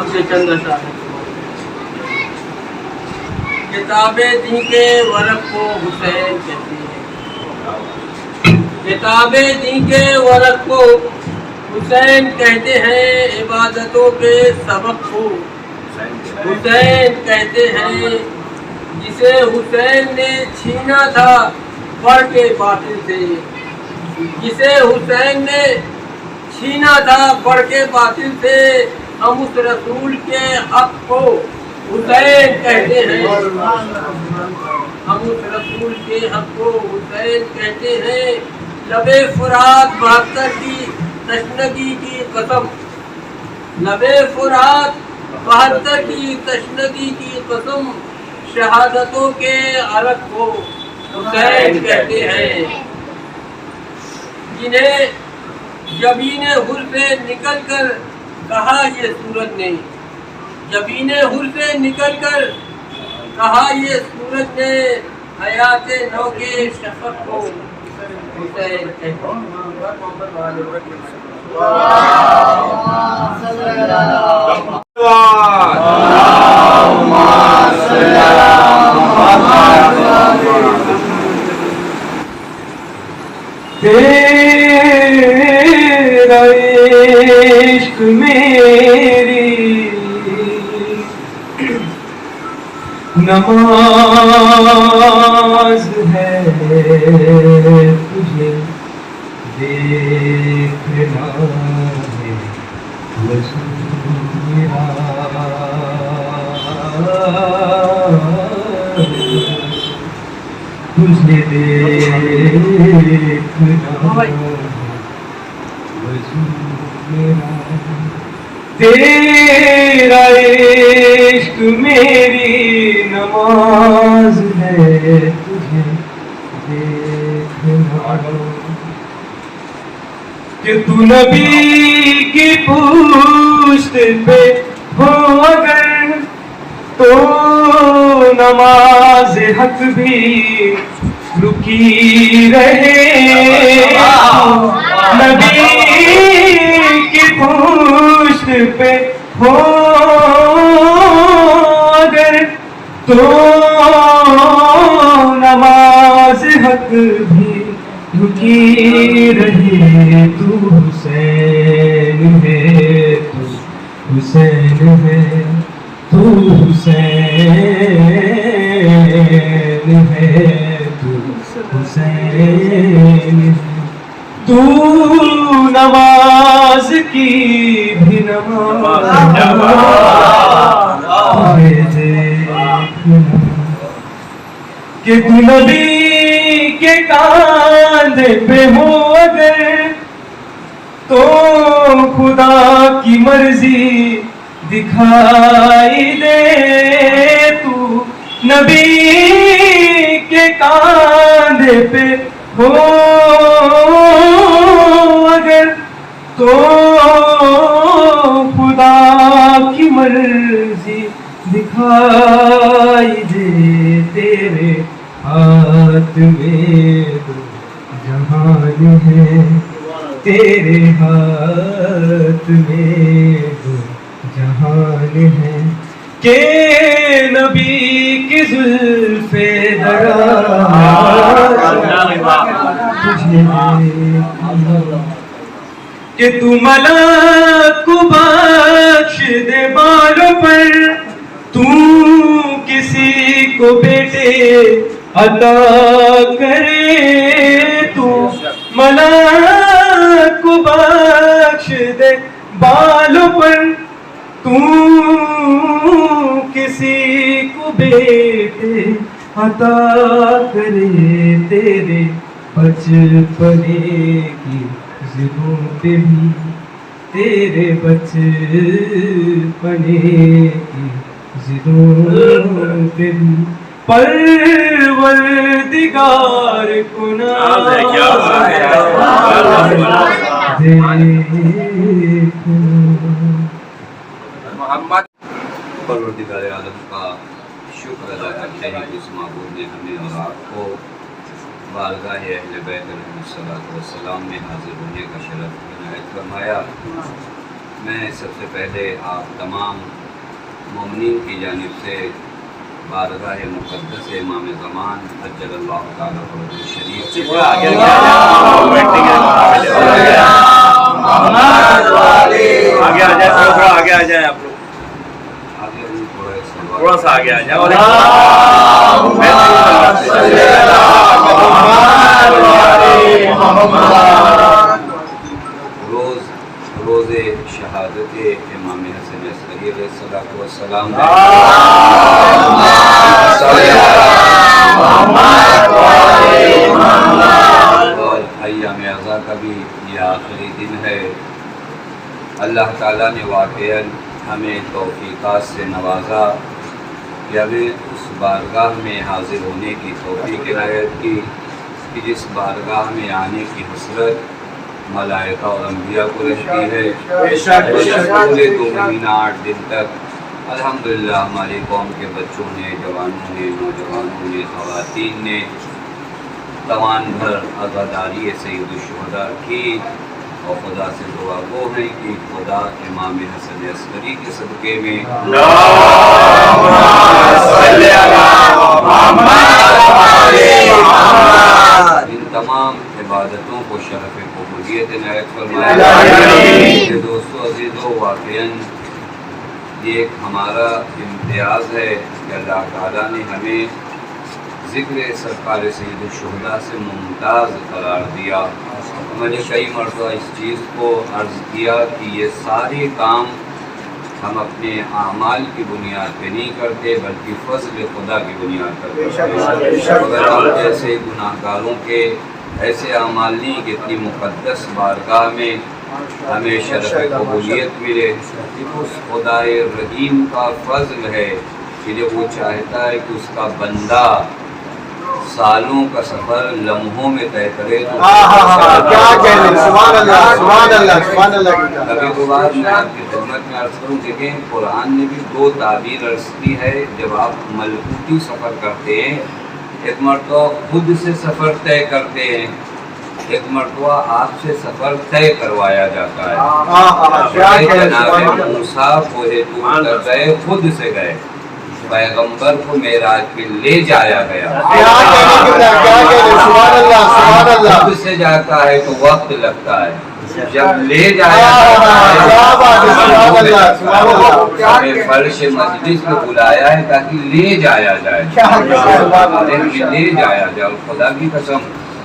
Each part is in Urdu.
آپ سے چند اشعار کتابیں دین کے ورق کو حسین کہتے ہیں، کتابیں دین کے ورق کو حسین کہتے ہیں، عبادتوں کے سبق کو حسین کہتے ہیں، جسے حسین نے چھینا تھا پڑھ کے باطل سے، جسے حسین نے چھینا تھا پڑھ کے باطل سے، ہم اس رسول کے حق کو حسین کہتے ہیں، ہم اس رسول کے حق کو حسین کہتے ہیں۔ لبے فرات 72 کی تشنگی کی قسم، لبے فرات 72 کی تشنگی کی قسم، شہادتوں کے عرق کو حسین کہتے ہیں، جنہیں جبین حر سے نکل کر کہا یہ سورج نے، جبین حر سے نکل کر کہا یہ سورج نے، حیات نو کے شفق کو حسین کہتے ہیں۔ تیرا عشق میری نماز ہے، تجھے دیکھنا ہے وضو میرا، تجھے دیکھنا وضو میرا، تیرا عشق میری نماز ہے، تجھے دیکھنا، کہ تو نبی کی پشت پہ ہو اگر تو نماز حق بھی رکی رہے، نبی کی پشت پہ ہو اگر تو نماز حق بھی رکی رہے، تو حسین ہے، تو حسین ہے، تو حسین ہے، تو حسین ہے، تو نماز کی بھی نماز کہ تو نبی کے کاندھے پہ ہو اگر تو خدا کی مرضی دکھائی دے، تو نبی کے کاندھے پہ ہو اگر تو خدا کی مرضی دکھائی دے، تیرے ہاتھ میں دو جہان ہے، تیرے ہاتھ میں دو جہان ہے، کہ نبی کی زلف دراز تجھے دیکھنا، کہ تو ملک کو بخش دے بالوں پر، تو کسی کو بیٹے عطا کرے، تو ملک کو بخش دے بالوں پر، تو کسی کو بیٹے عطا کرے، تیرے بچپنے کی ضدوں پہ بھی، تیرے بچپنے کی ضدوں پہ بھی پروردگار کو ناز محمد پروردگار عالم کا شکر ادا کرتے ہیں کہ اس معبود نے ہمیں اور آپ کو بارگاہ اہل بیت علیہ الصلوۃ والسلام میں حاضر ہونے کا شرف عنایت فرمایا۔ میں سب سے پہلے آپ تمام مومنین کی جانب سے بارگاہ مقدس امام زمان اجل اللہ تعالیٰ فرج شریف سے آگے آ جائیں آپ لوگ، آگے تھوڑا سا آگے آ جائیں. روز شہادت امام حسن عسکری علیہ السلام اور ایام اعضا کا بھی یہ آخری دن ہے. اللہ تعالیٰ نے واقعاً ہمیں توفیقات سے نوازا کہ ہمیں اس بارگاہ میں حاضر ہونے کی توفیق عنایت کی کہ جس بارگاہ میں آنے کی حسرت ملائکہ اور انبیاء کو رہتی ہے. پورے 2 مہینہ 8 دن تک الحمدللہ ہماری قوم کے بچوں نے، جوانوں نے، نوجوانوں نے، خواتین نے توان بھر عزاداری سید الشہداء کی. اور خدا سے دعا وہ ہے کہ خدا امام حسن عسکری کے صدقے میں ان تمام عبادتوں کو شرف قبولیت عنایت فرمائے. دوستو عزیزو، واقعاً یہ ایک ہمارا امتیاز ہے کہ اللہ تعالیٰ نے ہمیں ذکر سرکار سید الشہداء سے ممتاز قرار دیا. میں نے کئی مرتبہ اس چیز کو عرض کیا کہ یہ سارے کام ہم اپنے اعمال کی بنیاد پہ نہیں کرتے بلکہ فضل خدا کی بنیاد پر کرتے ہیں. اگر ہم ایسے گناہ گاروں کے ایسے اعمال نہیں کہ اتنی مقدس بارگاہ میں ہمیں شرف قبولیت ملے، اس خدا رحیم کا فضل ہے کہ جب وہ چاہتا ہے کہ اس کا بندہ سالوں کا سفر لمحوں میں طے کرے تو کبھی کبھار میں آپ کی خدمت میں عرض کروں. دیکھیں قرآن نے بھی 2 تعبیر عرض کی ہے. جب آپ ملکوتی سفر کرتے ہیں ایک مرتبہ خود سے سفر طے کرتے ہیں، ایک مرتبہ آپ سے سفر طے کروایا جاتا ہے. جناب موسیٰ کوہ طور تک گئے، خود سے گئے. پیغمبر کو معراج پہ لے جایا گیا. خود سے جاتا ہے تو وقت لگتا ہے، جب لے جایا ہمیں فرش مجلس کو بلایا ہے تاکہ لے جایا جائے، لے جایا جائے. خدا کی قسم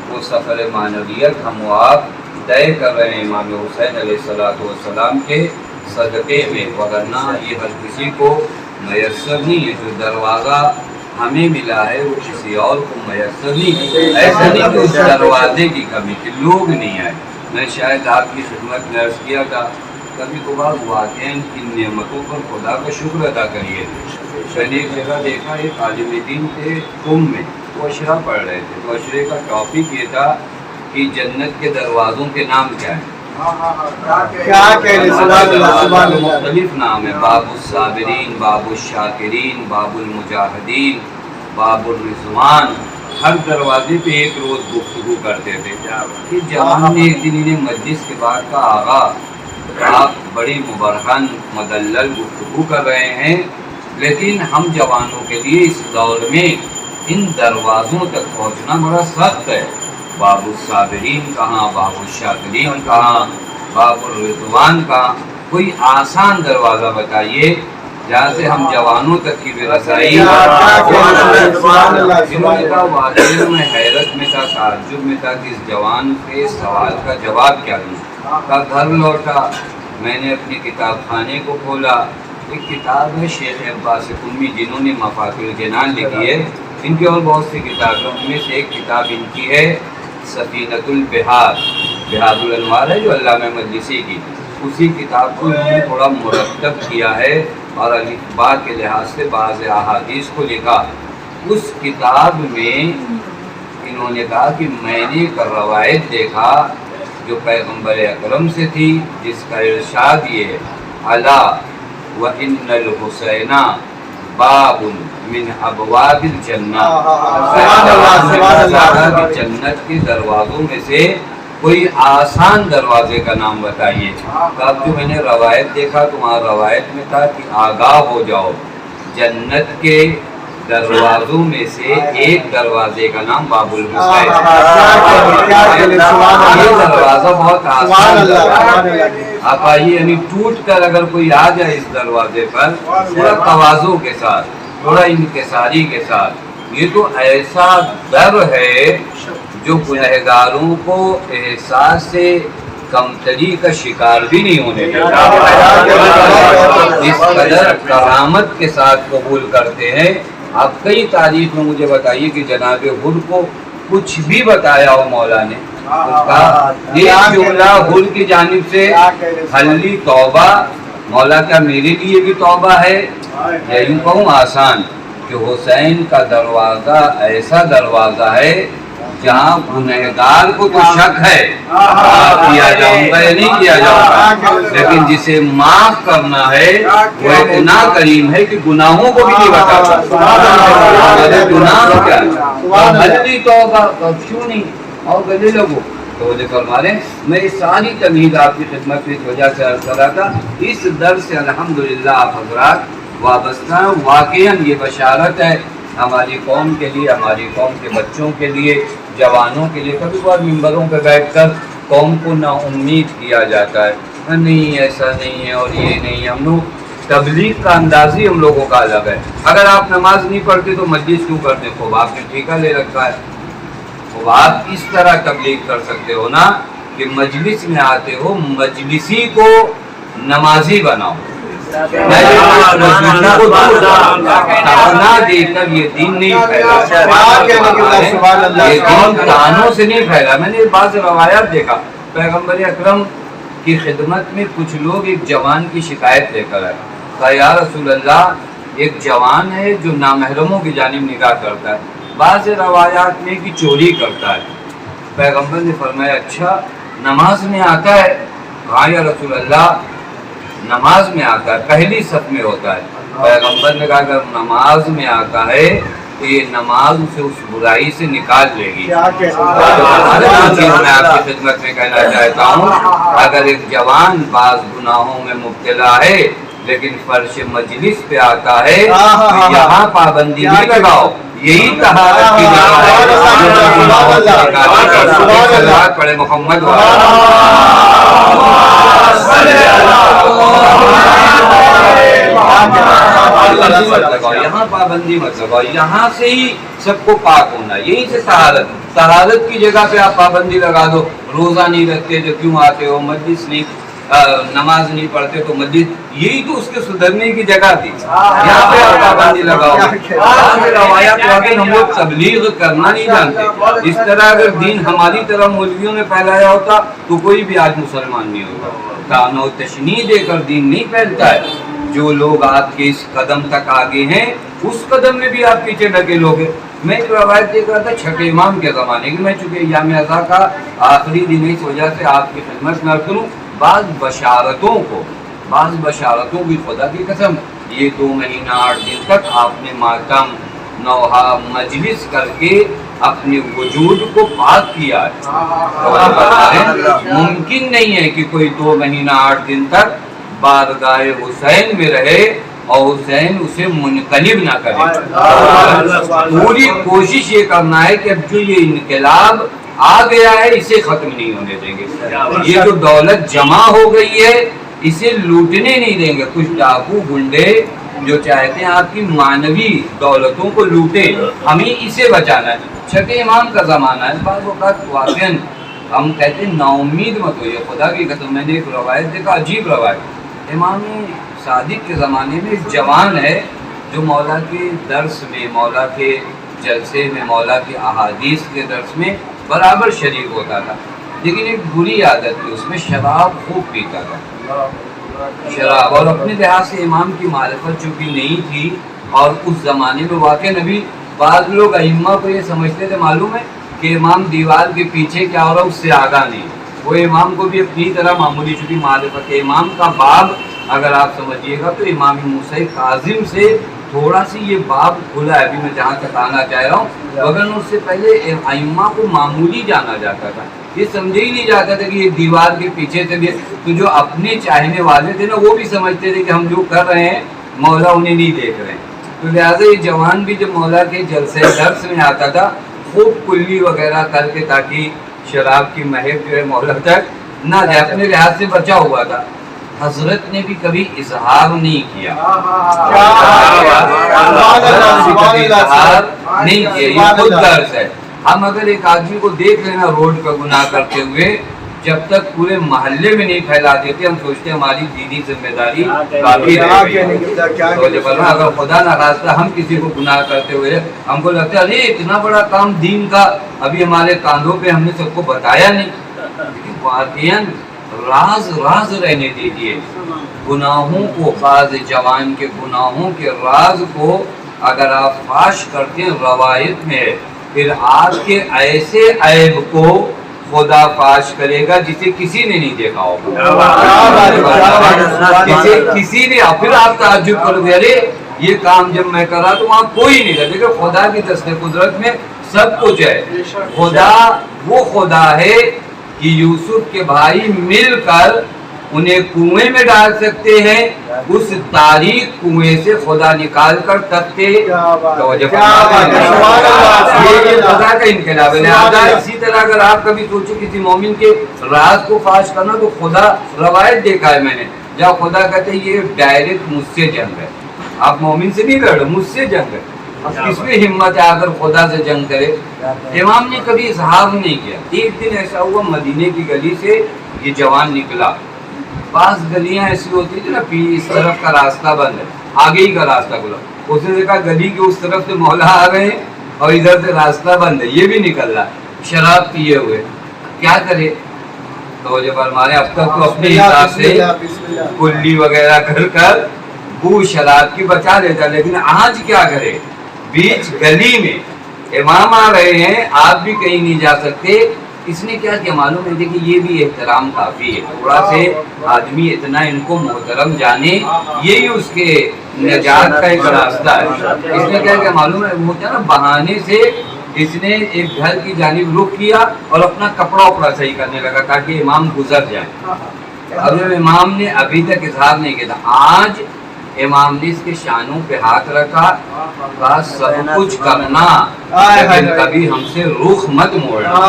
وہ سفر معنویت ہم و آپ طے کر رہے ہیں امام حسین علیہ السلام کے صدقے میں، وگرنہ یہ ہر کسی کو میسر نہیں ہے. جو دروازہ ہمیں ملا ہے وہ کسی اور کو میسر نہیں. ایسا نہیں کہ اس دروازے کی کمی کہ لوگ نہیں آئے. میں شاید آپ کی خدمت میں عرض کیا تھا کبھی کبھار واقعاً ان نعمتوں پر خدا کا شکر ادا کریے. میں نے ایک جگہ دیکھا ایک عالم دین تھے قم میں، وہ اشرا پڑھ رہے تھے تو اشرے کا ٹاپک یہ تھا کہ جنت کے دروازوں کے نام کیا ہیں. مختلف نام ہے، باب الصابرین، باب الشاکرین، باب المجاہدین، باب الرضوان. ہر دروازے پہ ایک روز گفتگو کرتے تھے. کہ جوان نے ایک دن انہیں مجلس کے بعد کا آغا آپ بڑی مبرہن مدلل گفتگو کر رہے ہیں، لیکن ہم جوانوں کے لیے اس دور میں ان دروازوں تک پہنچنا بڑا سخت ہے. باب الصابرین کہاں، باب الشاکرین کہاں، باب الرضوان کہاں؟ کوئی آسان دروازہ بتائیے جہاں سے ہم جوانوں تک کی بھی رسائی. واقعی میں حیرت میں تھا، تعجب میں تھا کہ اس جوان کے سوال کا جواب کیا دوں. کا گھر لوٹا، میں نے اپنی کتاب خانے کو کھولا. ایک کتاب ہے شیخ عباس قمی جنہوں نے مفاتیح الجنان لکھی ہے. ان کی اور بہت سی کتابیں، ان میں سے ایک کتاب ان کی ہے سفینۃ البحار، بحار الانوار ہے جو علامہ مجلسی کی. اسی کتاب کو انہوں نے تھوڑا مرتب کیا ہے اور الفبا کے لحاظ سے بعض احادیث کو لکھا. اس کتاب میں انہوں نے کہا کہ میں نے ایک روایت دیکھا جو پیغمبر اکرم سے تھی جس کا ارشاد یہ ہے الا وَإِنَّ الْحُسَيْنَ باب من ابواب الجنہ. جنت کے دروازوں میں سے کوئی آسان دروازے کا نام بتائیے. اب جو میں نے روایت دیکھا تو وہاں روایت میں تھا کہ آگاہ ہو جاؤ جنت کے دروازوں میں سے ایک دروازے کا نام باب الحسین. یہ دروازہ بہت آسان ہے. آپ آئیے یعنی ٹوٹ کر اگر کوئی آ جائے اس دروازے پر تھوڑا تواضع کے ساتھ تھوڑا انکساری کے ساتھ, یہ تو ایسا در ہے جو گنہگاروں کو احساس سے کمتری کا شکار بھی نہیں ہونے دیتا. اس قدر کرامت کے ساتھ قبول کرتے ہیں. آپ کئی تاریخ میں مجھے بتائیے کہ جناب حر کو کچھ بھی بتایا ہو مولا نے, یہ جملہ حر کی جانب سے حلی توبہ, مولا کیا میرے لیے بھی توبہ ہے, یا یوں کہوں آسان کہ حسین کا دروازہ ایسا دروازہ ہے جہاں گنہگار کو تو شک ہے کیا جاؤں گا یا نہیں کیا جاؤں گا, لیکن جسے معاف کرنا ہے وہ اتنا کریم ہے کہ گناہوں کو بھی نہیں بتاتا. گناہ کیا حلی توبہ کیوں نہیں اور گلے لگو. تو مجھے فرما لیں میں یہ ساری تمہید آپ کی خدمت میں اس وجہ سے عرض کر رہا تھا, اس در سے الحمدللہ آپ حضرات وابستہ. واقعاً یہ بشارت ہے ہماری قوم کے لیے, ہماری قوم کے بچوں کے لیے, جوانوں کے لیے. کبھی کبھار ممبروں پہ بیٹھ کر قوم کو نا امید کیا جاتا ہے, نہیں ایسا نہیں ہے اور یہ نہیں ہے. ہم لوگ تبلیغ کا انداز ہی ہم لوگوں کا الگ ہے. اگر آپ نماز نہیں پڑھتے تو مجلس کیوں کرتے؟ خوب آپ نے ٹھیکہ لے رکھا ہے. خوب آپ اس طرح تبلیغ کر سکتے ہو نا کہ مجلس میں آتے ہو مجلسی کو نمازی بناؤ. دے کر یہ دین نہیں پھیلا, یہ دین کانوں سے نہیں پھیلا. میں نے بعض روایات دیکھا پیغمبر اکرم کی خدمت میں کچھ لوگ ایک جوان کی شکایت لے کر آئے, کہا یا رسول اللہ ایک جوان ہے جو نامحرموں کی جانب نگاہ کرتا ہے, بعض روایات میں کہ چوری کرتا ہے. پیغمبر نے فرمایا اچھا نماز میں آتا ہے؟ ہاں یا رسول اللہ نماز میں آتا ہے, پہلی صف میں ہوتا ہے. پیغمبر نے کہا اگر نماز میں آتا ہے تو یہ نماز اسے اس برائی سے نکال لے گی. میں آپ کی خدمت میں کہنا چاہتا ہوں اگر ایک جوان بعض گناہوں میں مبتلا ہے لیکن فرش مجلس پہ آتا ہے تو یہاں پابندی بھی لگاؤ, یہی طہارت کی جگہ پڑے محمد یہاں پابندی مت لگاؤ, یہاں سے ہی سب کو پاک ہونا, یہیں سے طہارت کی جگہ پہ آپ پابندی لگا دو. روزہ نہیں رکھتے تو کیوں آتے ہو, مجلس نہیں نماز نہیں پڑھتے تو مجلس, یہی تو اس کے سدھرنے کی جگہ تھی, یہاں پہ آپ پابندی لگاؤ. روایات واقعی ہم لوگ تبلیغ کرنا نہیں جانتے. اس طرح اگر دین ہماری طرح مولویوں نے پھیلایا ہوتا تو کوئی بھی آج مسلمان نہیں ہوتا. تان و تشنیع دے کر دین نہیں پھیلتا ہے. جو لوگ آپ کے اس قدم تک آگے ہیں اس قدم میں بھی آپ پیچھے لگے لوگ ہیں. میں ایک روایت دیکھ رہا تھا چھٹے امام کے زمانے کی, میں چونکہ ایام عزا کا آخری دن اس وجہ سے آپ کی خدمت میں عرض کروں, بعض بشارتوں کی خدا کی قسم یہ 2 مہینہ 8 دن تک آپ نے ماتم نوحہ مجلس کر کے اپنے وجود کو پاک کیا ہے. ممکن نہیں ہے کہ کوئی 2 مہینہ 8 دن تک بارگاہ حسین میں رہے اور حسین اسے منقلب نہ کرے. پوری کوشش یہ کرنا ہے کہ اب جو یہ انقلاب آ گیا ہے اسے ختم نہیں ہونے دیں گے. یہ جو دولت جمع ہو گئی ہے اسے لوٹنے نہیں دیں گے. کچھ ڈاکو گنڈے جو چاہتے ہیں آپ کی معنوی دولتوں کو لوٹیں, ہمیں اسے بچانا ہے. چھٹے امام کا زمانہ ہے. بعض اوقات واقعاً ہم کہتے ہیں نا امید مت ہوئیے, خدا کی قسم. میں نے ایک روایت دیکھا, عجیب روایت. امام صادق کے زمانے میں ایک جوان ہے جو مولا کے درس میں, مولا کے جلسے میں, مولا کی احادیث کے درس میں برابر شریک ہوتا تھا, لیکن ایک بری عادت تھی, اس میں شراب خوب پیتا تھا. شراب, اور اپنے لحاظ سے امام کی معرفت چونکہ نہیں تھی, اور اس زمانے میں واقع نبی بعض لوگ ائمہ کو یہ سمجھتے تھے, معلوم ہے کہ امام دیوار کے پیچھے کیا ہو رہا اس سے آگاہ نہیں. وہ امام کو بھی اپنی طرح معمولی چھوٹی معرفت ہے. امام کا باب اگر آپ سمجھیے گا تو امام موسیٰ کاظم سے تھوڑا سی یہ باب کھلا ہے. ابھی میں جہاں تک آنا چاہ رہا ہوں, مگر اس سے پہلے ائمہ کو معمولی جانا جاتا تھا. یہ سمجھے ہی نہیں جاتا تھا کہ یہ دیوار کے پیچھے سے بھی، تو جو اپنے چاہنے والے تھے نا وہ بھی سمجھتے تھے کہ ہم جو کر رہے ہیں مولا انہیں نہیں دیکھ رہے ہیں. تو لہٰذا یہ جوان بھی جب مولا کے جلسے درس میں آتا تھا خوب کلی وغیرہ کر کے تاکہ شراب کی مہک جو ہے مولا تک نہ جائے، اپنے لحاظ سے بچا ہوا تھا. حضرت نے بھی کبھی اظہار نہیں کیا، اظہار نہیں کیا، یہ خود درس ہے. ہم اگر ایک آدمی کو دیکھ لینا روڈ پہ گناہ کرتے ہوئے، جب تک پورے محلے میں نہیں پھیلا دیتے ہم سوچتے ہیں ہماری دینی ذمہ داری کافی رہ گئی. اگر خدا ناراض ہم کسی کو گناہ کرتے ہوئے ہم کو لگتا ہے ارے اتنا بڑا کام دین کا ابھی ہمارے کاندھوں پہ ہم نے سب کو بتایا نہیں. لیکن واقعاً راز راز رہنے دیجیے گناہوں کو، بعض جوان کے گناہوں کے راز کو اگر آپ فاش کرتے ہیں روایت میں، پھر آپ کے ایسے عیب کو خدا فاش کرے گا جسے کسی نے نہیں دیکھا ہوگا، جسے کسی نے. پھر آپ تعجب کرو گے ارے یہ کام جب میں کر رہا تو وہاں کوئی نہیں تھا. لیکن خدا کی دست قدرت میں سب کچھ ہے. خدا وہ خدا ہے کہ یوسف کے بھائی مل کر انہیں کنویں میں ڈال سکتے ہیں، اس تاریخ کنویں سے خدا نکال کر تختے خدا کا انقلاب ہے. لہٰذا اسی طرح اگر آپ کبھی سوچو کسی مومن کے راز کو فاش کرنا تو خدا روایت دیکھا ہے میں نے جہاں خدا کہتے ہیں یہ ڈائریکٹ مجھ سے جنگ ہے، آپ مومن سے نہیں لڑ، مجھ سے جنگ ہے. کس میں ہمت ہے اگر خدا سے جنگ کرے؟ امام نے کبھی اظہار نہیں کیا. ایک دن ایسا ہوا مدینے کی گلی سے یہ جوان نکلا. بعض گلیاں ایسی ہوتی تھی نا اس طرف کا راستہ بند ہے، آگے ہی کا راستہ کھلا. اس نے دیکھا گلی کے اس طرف سے مولا آ رہے ہیں اور ادھر سے راستہ بند ہے، یہ بھی نکل رہا شراب پیے ہوئے. کیا کرے؟ تو جب ہمارے اب تک تو اپنے حساب سے کلی وغیرہ کر کر بو شراب کی بچا لیتا، لیکن آج کیا کرے؟ بیچ گلی میں امام آ رہے ہیں، آپ بھی کہیں نہیں جا سکتے. اس نے کیا کیا معلوم ہے؟ دیکھیں یہ بھی احترام کافی ہے، تھوڑا سے آدمی اتنا ان کو محترم جانے یہی اس کے نجات کا ایک راستہ ہے. اس نے کیا کیا معلوم ہے؟ ہوتا ہے نا بہانے سے اس نے ایک گھر کی جانب رخ کیا اور اپنا کپڑا اپڑا صحیح کرنے لگا تاکہ امام گزر جائے. اب امام نے ابھی تک اظہار نہیں کیا تھا، آج امام نے اس کے شانوں پہ ہاتھ رکھا، بس سب کچھ کرنا لیکن کبھی ہم سے رخ مت موڑنا.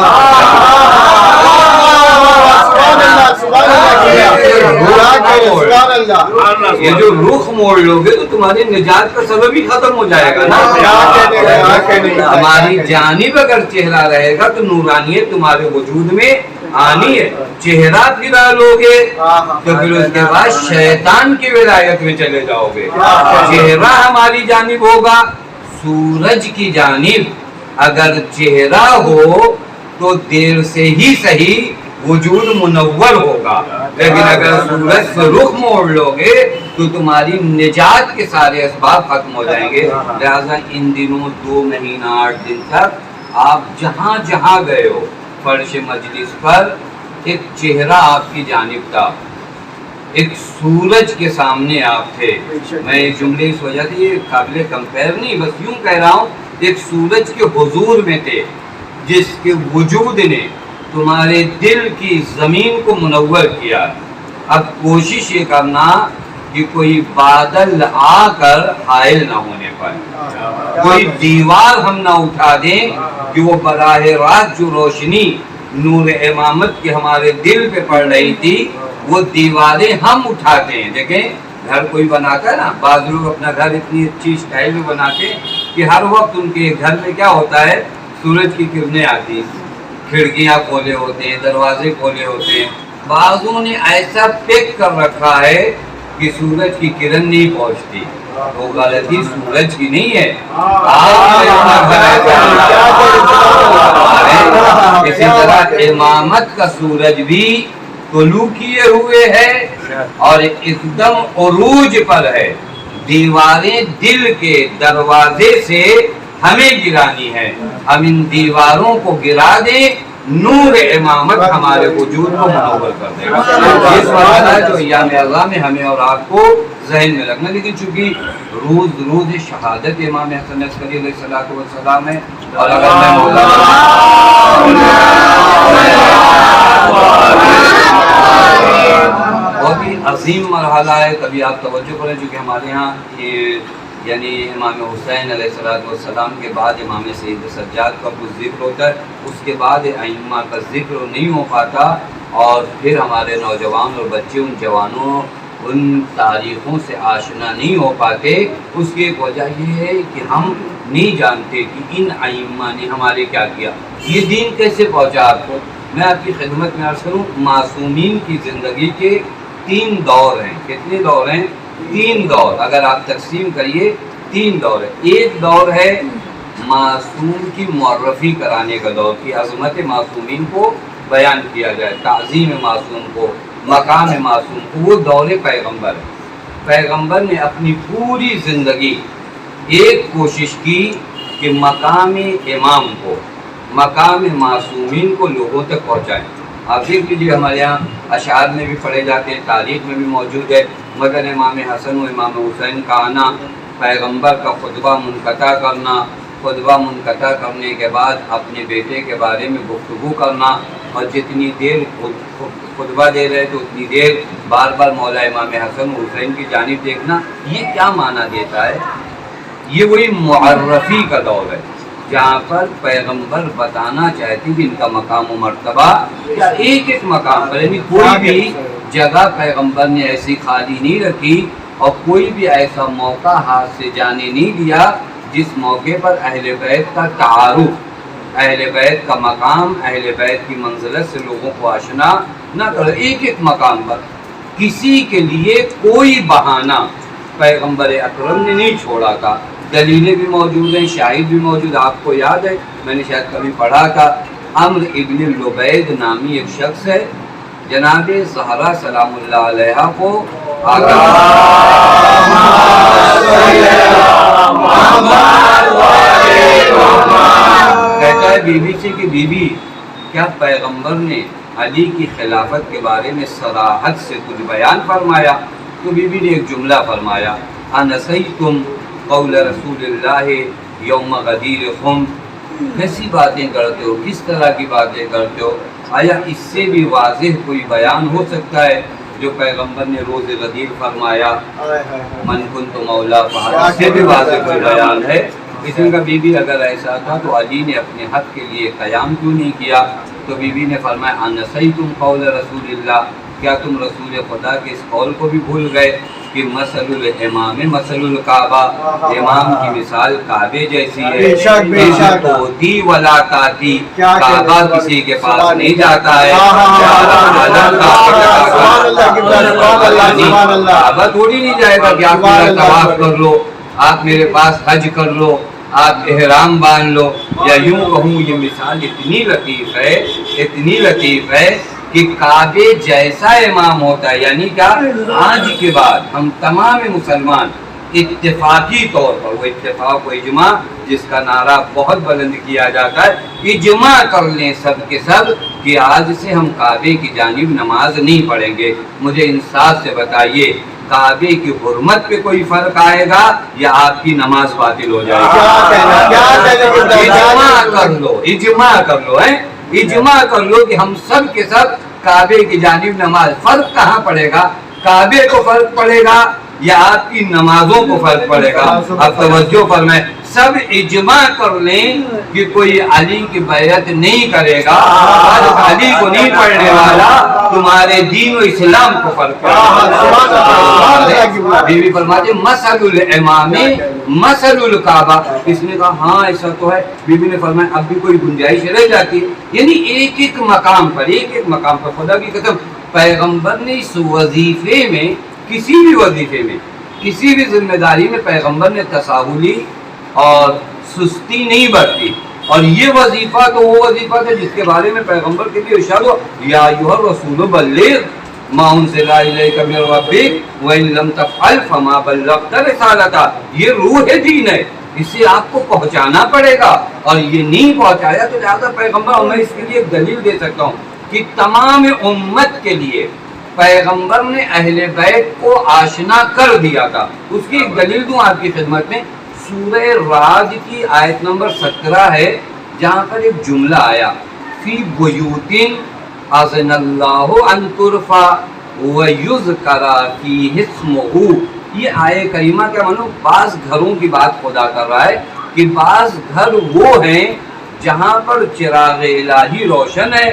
یہ جو رخ موڑ لو گے تو تمہاری نجات کا سبب ہی ختم ہو جائے گا نا. ہماری جانب اگر چہرہ رہے گا تو نورانیت تمہارے وجود میں آنی ہے. چہرہ پھرا لو گے تو پھر اس کے بعد شیطان کی ولایت میں چلے جاؤ گے. چہرہ ہماری جانب ہوگا، سورج کی جانب اگر چہرہ ہو تو دیر سے ہی صحیح وجود منور ہوگا، لیکن اگر سورج سے رخ موڑ لو گے تو تمہاری نجات کے سارے اسباب ختم ہو جائیں گے. لہذا ان دنوں 2 مہینہ 8 دن تک آپ جہاں جہاں گئے ہو فرش مجلس پر ایک چہرہ آپ کی جانب تھا، ایک سورج کے سامنے آپ تھے. میں ایک جملے اس وجہ سے یہ قابل کمپیر نہیں، بس یوں کہہ رہا ہوں ایک سورج کے حضور میں تھے جس کے وجود نے تمہارے دل کی زمین کو منور کیا. اب کوشش یہ کرنا کہ کوئی بادل آ کر حائل نہ ہونے پر، کوئی دیوار ہم نہ اٹھا دیں کہ وہ براہ راست جو روشنی نور امامت کی ہمارے دل پہ پڑ رہی تھی وہ دیواریں ہم اٹھاتے ہیں. دیکھیں گھر کوئی بناتا ہے نا، بعض لوگ اپنا گھر اتنی اچھی اسٹائل میں بناتے ہیں کہ ہر وقت ان کے گھر میں کیا ہوتا ہے، سورج کی کرنیں آتی ہیں، کھڑکیاں کھولے ہوتے ہیں، دروازے کھولے ہوتے ہیں. بعضوں نے ایسا پیک کر رکھا ہے کہ سورج کی کرن نہیں پہنچتی. وہ غلطی سورج کی نہیں ہے، اسی طرح امامت کا سورج بھی طلوع کیے ہوئے ہے اور ایک دم عروج پر ہے. دیواریں دل کے دروازے سے ہمیں گرانی ہے، ہم ان دیواروں کو گرا دیں، نور امامت ہمارے وجود کو منور کر دے گا. اس وجہ جو ایام اعضاء میں ہمیں اور آپ کو ذہن میں رکھنا. لیکن چونکہ روز شہادت امام حسن عسکری علیہ السلام ہے اور اگر میں مولا عظیم مرحلہ ہے. کبھی آپ توجہ کریں چونکہ ہمارے ہاں یہ یعنی امام حسین علیہ السلام کے بعد امام سید سجاد کا کچھ ذکر ہوتا ہے, اس کے بعد ائمہ کا ذکر نہیں ہو پاتا, اور پھر ہمارے نوجوان اور بچے ان جوانوں ان تاریخوں سے آشنا نہیں ہو پاتے. اس کی ایک وجہ یہ ہے کہ ہم نہیں جانتے کہ ان ائمہ نے ہمارے کیا کیا, یہ دین کیسے پہنچا آپ کو. میں آپ کی خدمت میں عرض کروں, معصومین کی زندگی کے 3 دور ہیں. کتنے دور ہیں؟ 3 دور. اگر آپ تقسیم کریے 3 دور ہے. ایک دور ہے معصوم کی معرفی کرانے کا دور, کی عظمت معصومین کو بیان کیا جائے, تعظیم معصوم کو, مقام معصوم کو. وہ دور پیغمبر ہے. پیغمبر نے اپنی پوری زندگی ایک کوشش کی کہ مقام امام کو, مقام معصومین کو لوگوں تک پہنچائیں. آپ دیکھ لیجیے ہمارے یہاں اشعار میں بھی پڑھے جاتے ہیں, تاریخ میں بھی موجود ہے. مگر امام حسن و امام حسین کا آنا, پیغمبر کا خطبہ منقطع کرنا, خطبہ منقطع کرنے کے بعد اپنے بیٹے کے بارے میں گفتگو کرنا, اور جتنی دیر خطبہ دے رہے تو اتنی دیر بار بار مولا امام حسن و حسین کی جانب دیکھنا, یہ کیا معنی دیتا ہے؟ یہ وہی معرفی کا دور ہے جہاں پر پیغمبر بتانا چاہتے کہ ان کا مقام و مرتبہ یا ایک ایک مقام پر, یعنی کوئی بھی جگہ پیغمبر نے ایسی خالی نہیں رکھی, اور کوئی بھی ایسا موقع ہاتھ سے جانے نہیں دیا جس موقع پر اہل بیت کا تعارف, اہل بیت کا مقام, اہل بیت کی منزلت سے لوگوں کو آشنا نہ کرے. ایک ایک مقام پر کسی کے لیے کوئی بہانہ پیغمبر اکرم نے نہیں چھوڑا تھا. دلیلیں بھی موجود ہیں, شاہد بھی موجود. آپ کو یاد ہے, میں نے شاید کبھی پڑھا تھا, عمرو ابن لبید نامی ایک شخص ہے, جناب زہرا سلام اللہ علیہا کو کہتا ہے بیوی سے کہ بیوی, کیا پیغمبر نے علی کی خلافت کے بارے میں صراحت سے کچھ بیان فرمایا؟ تو بیوی نے ایک جملہ فرمایا, انسیتم قول رسول اللہ یوم غدیر خم. کیسی باتیں کرتے ہو, کس طرح کی باتیں کرتے ہو؟ آیا اس سے بھی واضح کوئی بیان ہو سکتا ہے جو پیغمبر نے روز غدیر فرمایا, من کنت مولا فہد, اس سے بھی واضح کوئی بیان ہے؟ اس نے کہا بیوی اگر ایسا تھا تو علی نے اپنے حق کے لیے قیام کیوں نہیں کیا؟ تو بیوی نے فرمایا, انسیتم قول رسول اللہ, کیا تم رسول خدا کے اس قول کو بھی بھول گئے کہ مثل الامام مثل الکعبہ, امام کی مثال کعبے جیسی ہے, توتی ولا تاتی, کعبہ کسی کے پاس نہیں جاتا ہے, کعبہ تھوڑی نہیں جائے گا کہ آپ میرا طواف کر لو, آپ میرے پاس حج کر لو, آپ احرام باندھ لو. یا یوں کہوں یہ مثال اتنی لطیف ہے, اتنی لطیف ہے کہ کعبے جیسا امام ہوتا ہے. یعنی کیا, آج کے بعد ہم تمام مسلمان اتفاقی طور پر, وہ اتفاق و اجماع جس کا نعرہ بہت بلند کیا جاتا ہے, اجماع کر لیں سب کے سب کہ آج سے ہم کعبے کی جانب نماز نہیں پڑھیں گے. مجھے انصاف سے بتائیے, کعبے کی حرمت پہ کوئی فرق آئے گا یا آپ کی نماز باطل ہو جائے گی؟ اجماع کر لو, اجماع کر لو, اجماع کر لو کہ ہم سب کے سب کعبے کی جانب نماز. فرق کہاں پڑے گا؟ کعبے کو فرق پڑے گا یا آپ کی نمازوں کو فرق پڑے گا؟ اب توجہ فرمائیں, سب اجماع کر لیں کہ کوئی علی کی بیعت نہیں کرے گا, علی کو نہیں پڑھنے والا, تمہارے دین و اسلام کو فرق پڑے گا. بیوی فرماتے مثل الامام مثل الکعبہ. اس نے کہا ہاں ایسا تو ہے. بیوی نے فرمایا اب بھی کوئی گنجائش رہ جاتی ہے, یعنی ایک ایک مقام پر, ایک ایک مقام پر. خدا کی قسم پیغمبر نے اس وظیفے میں, کسی بھی وظیفے میں, کسی بھی ذمہ داری میں پیغمبر نے تساہلی اور سستی نہیں برتی. اور یہ وظیفہ تو وہ وظیفہ تھا جس کے بارے میں پیغمبر کے لیے ارشاد ہوا, یا ایھا الرسول بلغ ما انزل الیک من ربک وان لم تفعل فما بلغت رسالتہ. یہ روح دین ہے, اسے آپ کو پہنچانا پڑے گا, اور یہ نہیں پہنچایا تو لہٰذا پیغمبر, اور میں اس کے لیے ایک دلیل دے سکتا ہوں کہ تمام امت کے لیے پیغمبر نے اہل بیت کو آشنا کر دیا تھا. اس کی ایک دلیل دوں آپ کی خدمت میں. سورہ رعد کی آیت نمبر 17 ہے, جہاں پر ایک جملہ آیا, فی بیوت اذن اللہ ان ترفع وَيُذْكَرَ فِيهِ اسْمُهُ. یہ آیہ کریمہ کیا مانو بعض گھروں کی بات خدا کر رہا ہے کہ بعض گھر وہ ہیں جہاں پر چراغ الہی روشن ہے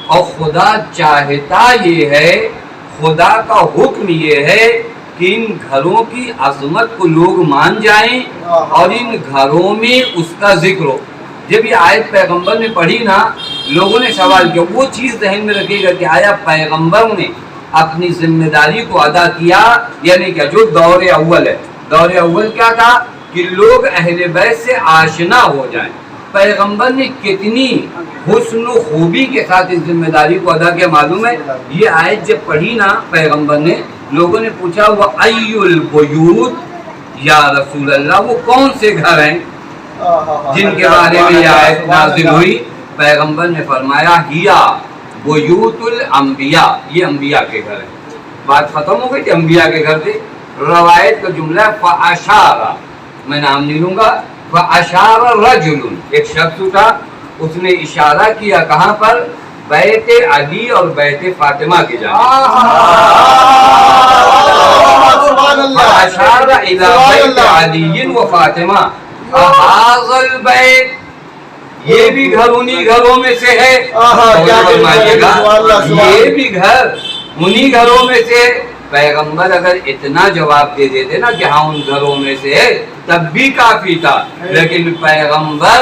اور خدا چاہتا یہ ہے، خدا کا حکم یہ ہے کہ ان گھروں کی عظمت کو لوگ مان جائیں اور ان گھروں میں اس کا ذکر ہو. جب یہ آیت پیغمبر نے پڑھی نا، لوگوں نے سوال کیا. وہ چیز ذہن میں رکھے گا کہ آیا پیغمبر نے اپنی ذمہ داری کو ادا کیا یا نہیں کیا. جو دور اول ہے، دور اول کیا تھا کہ لوگ اہل بیت سے آشنا ہو جائیں. پیغمبر نے کتنی حسن و خوبی کے ساتھ اس ذمہ داری کو ادا کیا معلوم ہے. یہ آیت جب پڑھی نا پیغمبر نے، لوگوں نے پوچھا وہ ای البیوت یا رسول اللہ، وہ کون سے گھر ہیں جن کے بارے میں یہ آیت نازل ہوئی؟ پیغمبر نے فرمایا ہیا بیوت الانبیاء، یہ انبیاء کے گھر ہیں. بات ختم ہو گئی کہ انبیاء کے گھر تھے. روایت کا جملہ فاشارہ، میں نام نہیں لوں گا، فاشار رجل، ایک شخص اٹھا، اس نے اشارہ کیا کہاں پر؟ بیت علی اور بیت فاطمہ کی جانب. فاشار الی بیت علی و فاطمہ هذا البیت، یہ بھی گھر انہی گھروں میں سے ہے. فرمائیے گا یہ بھی گھر انہی گھروں میں سے. پیغمبر اگر اتنا جواب دے دیتے نا کہ ہاں ان گھروں میں سے ہے تب بھی کافی تھا، لیکن پیغمبر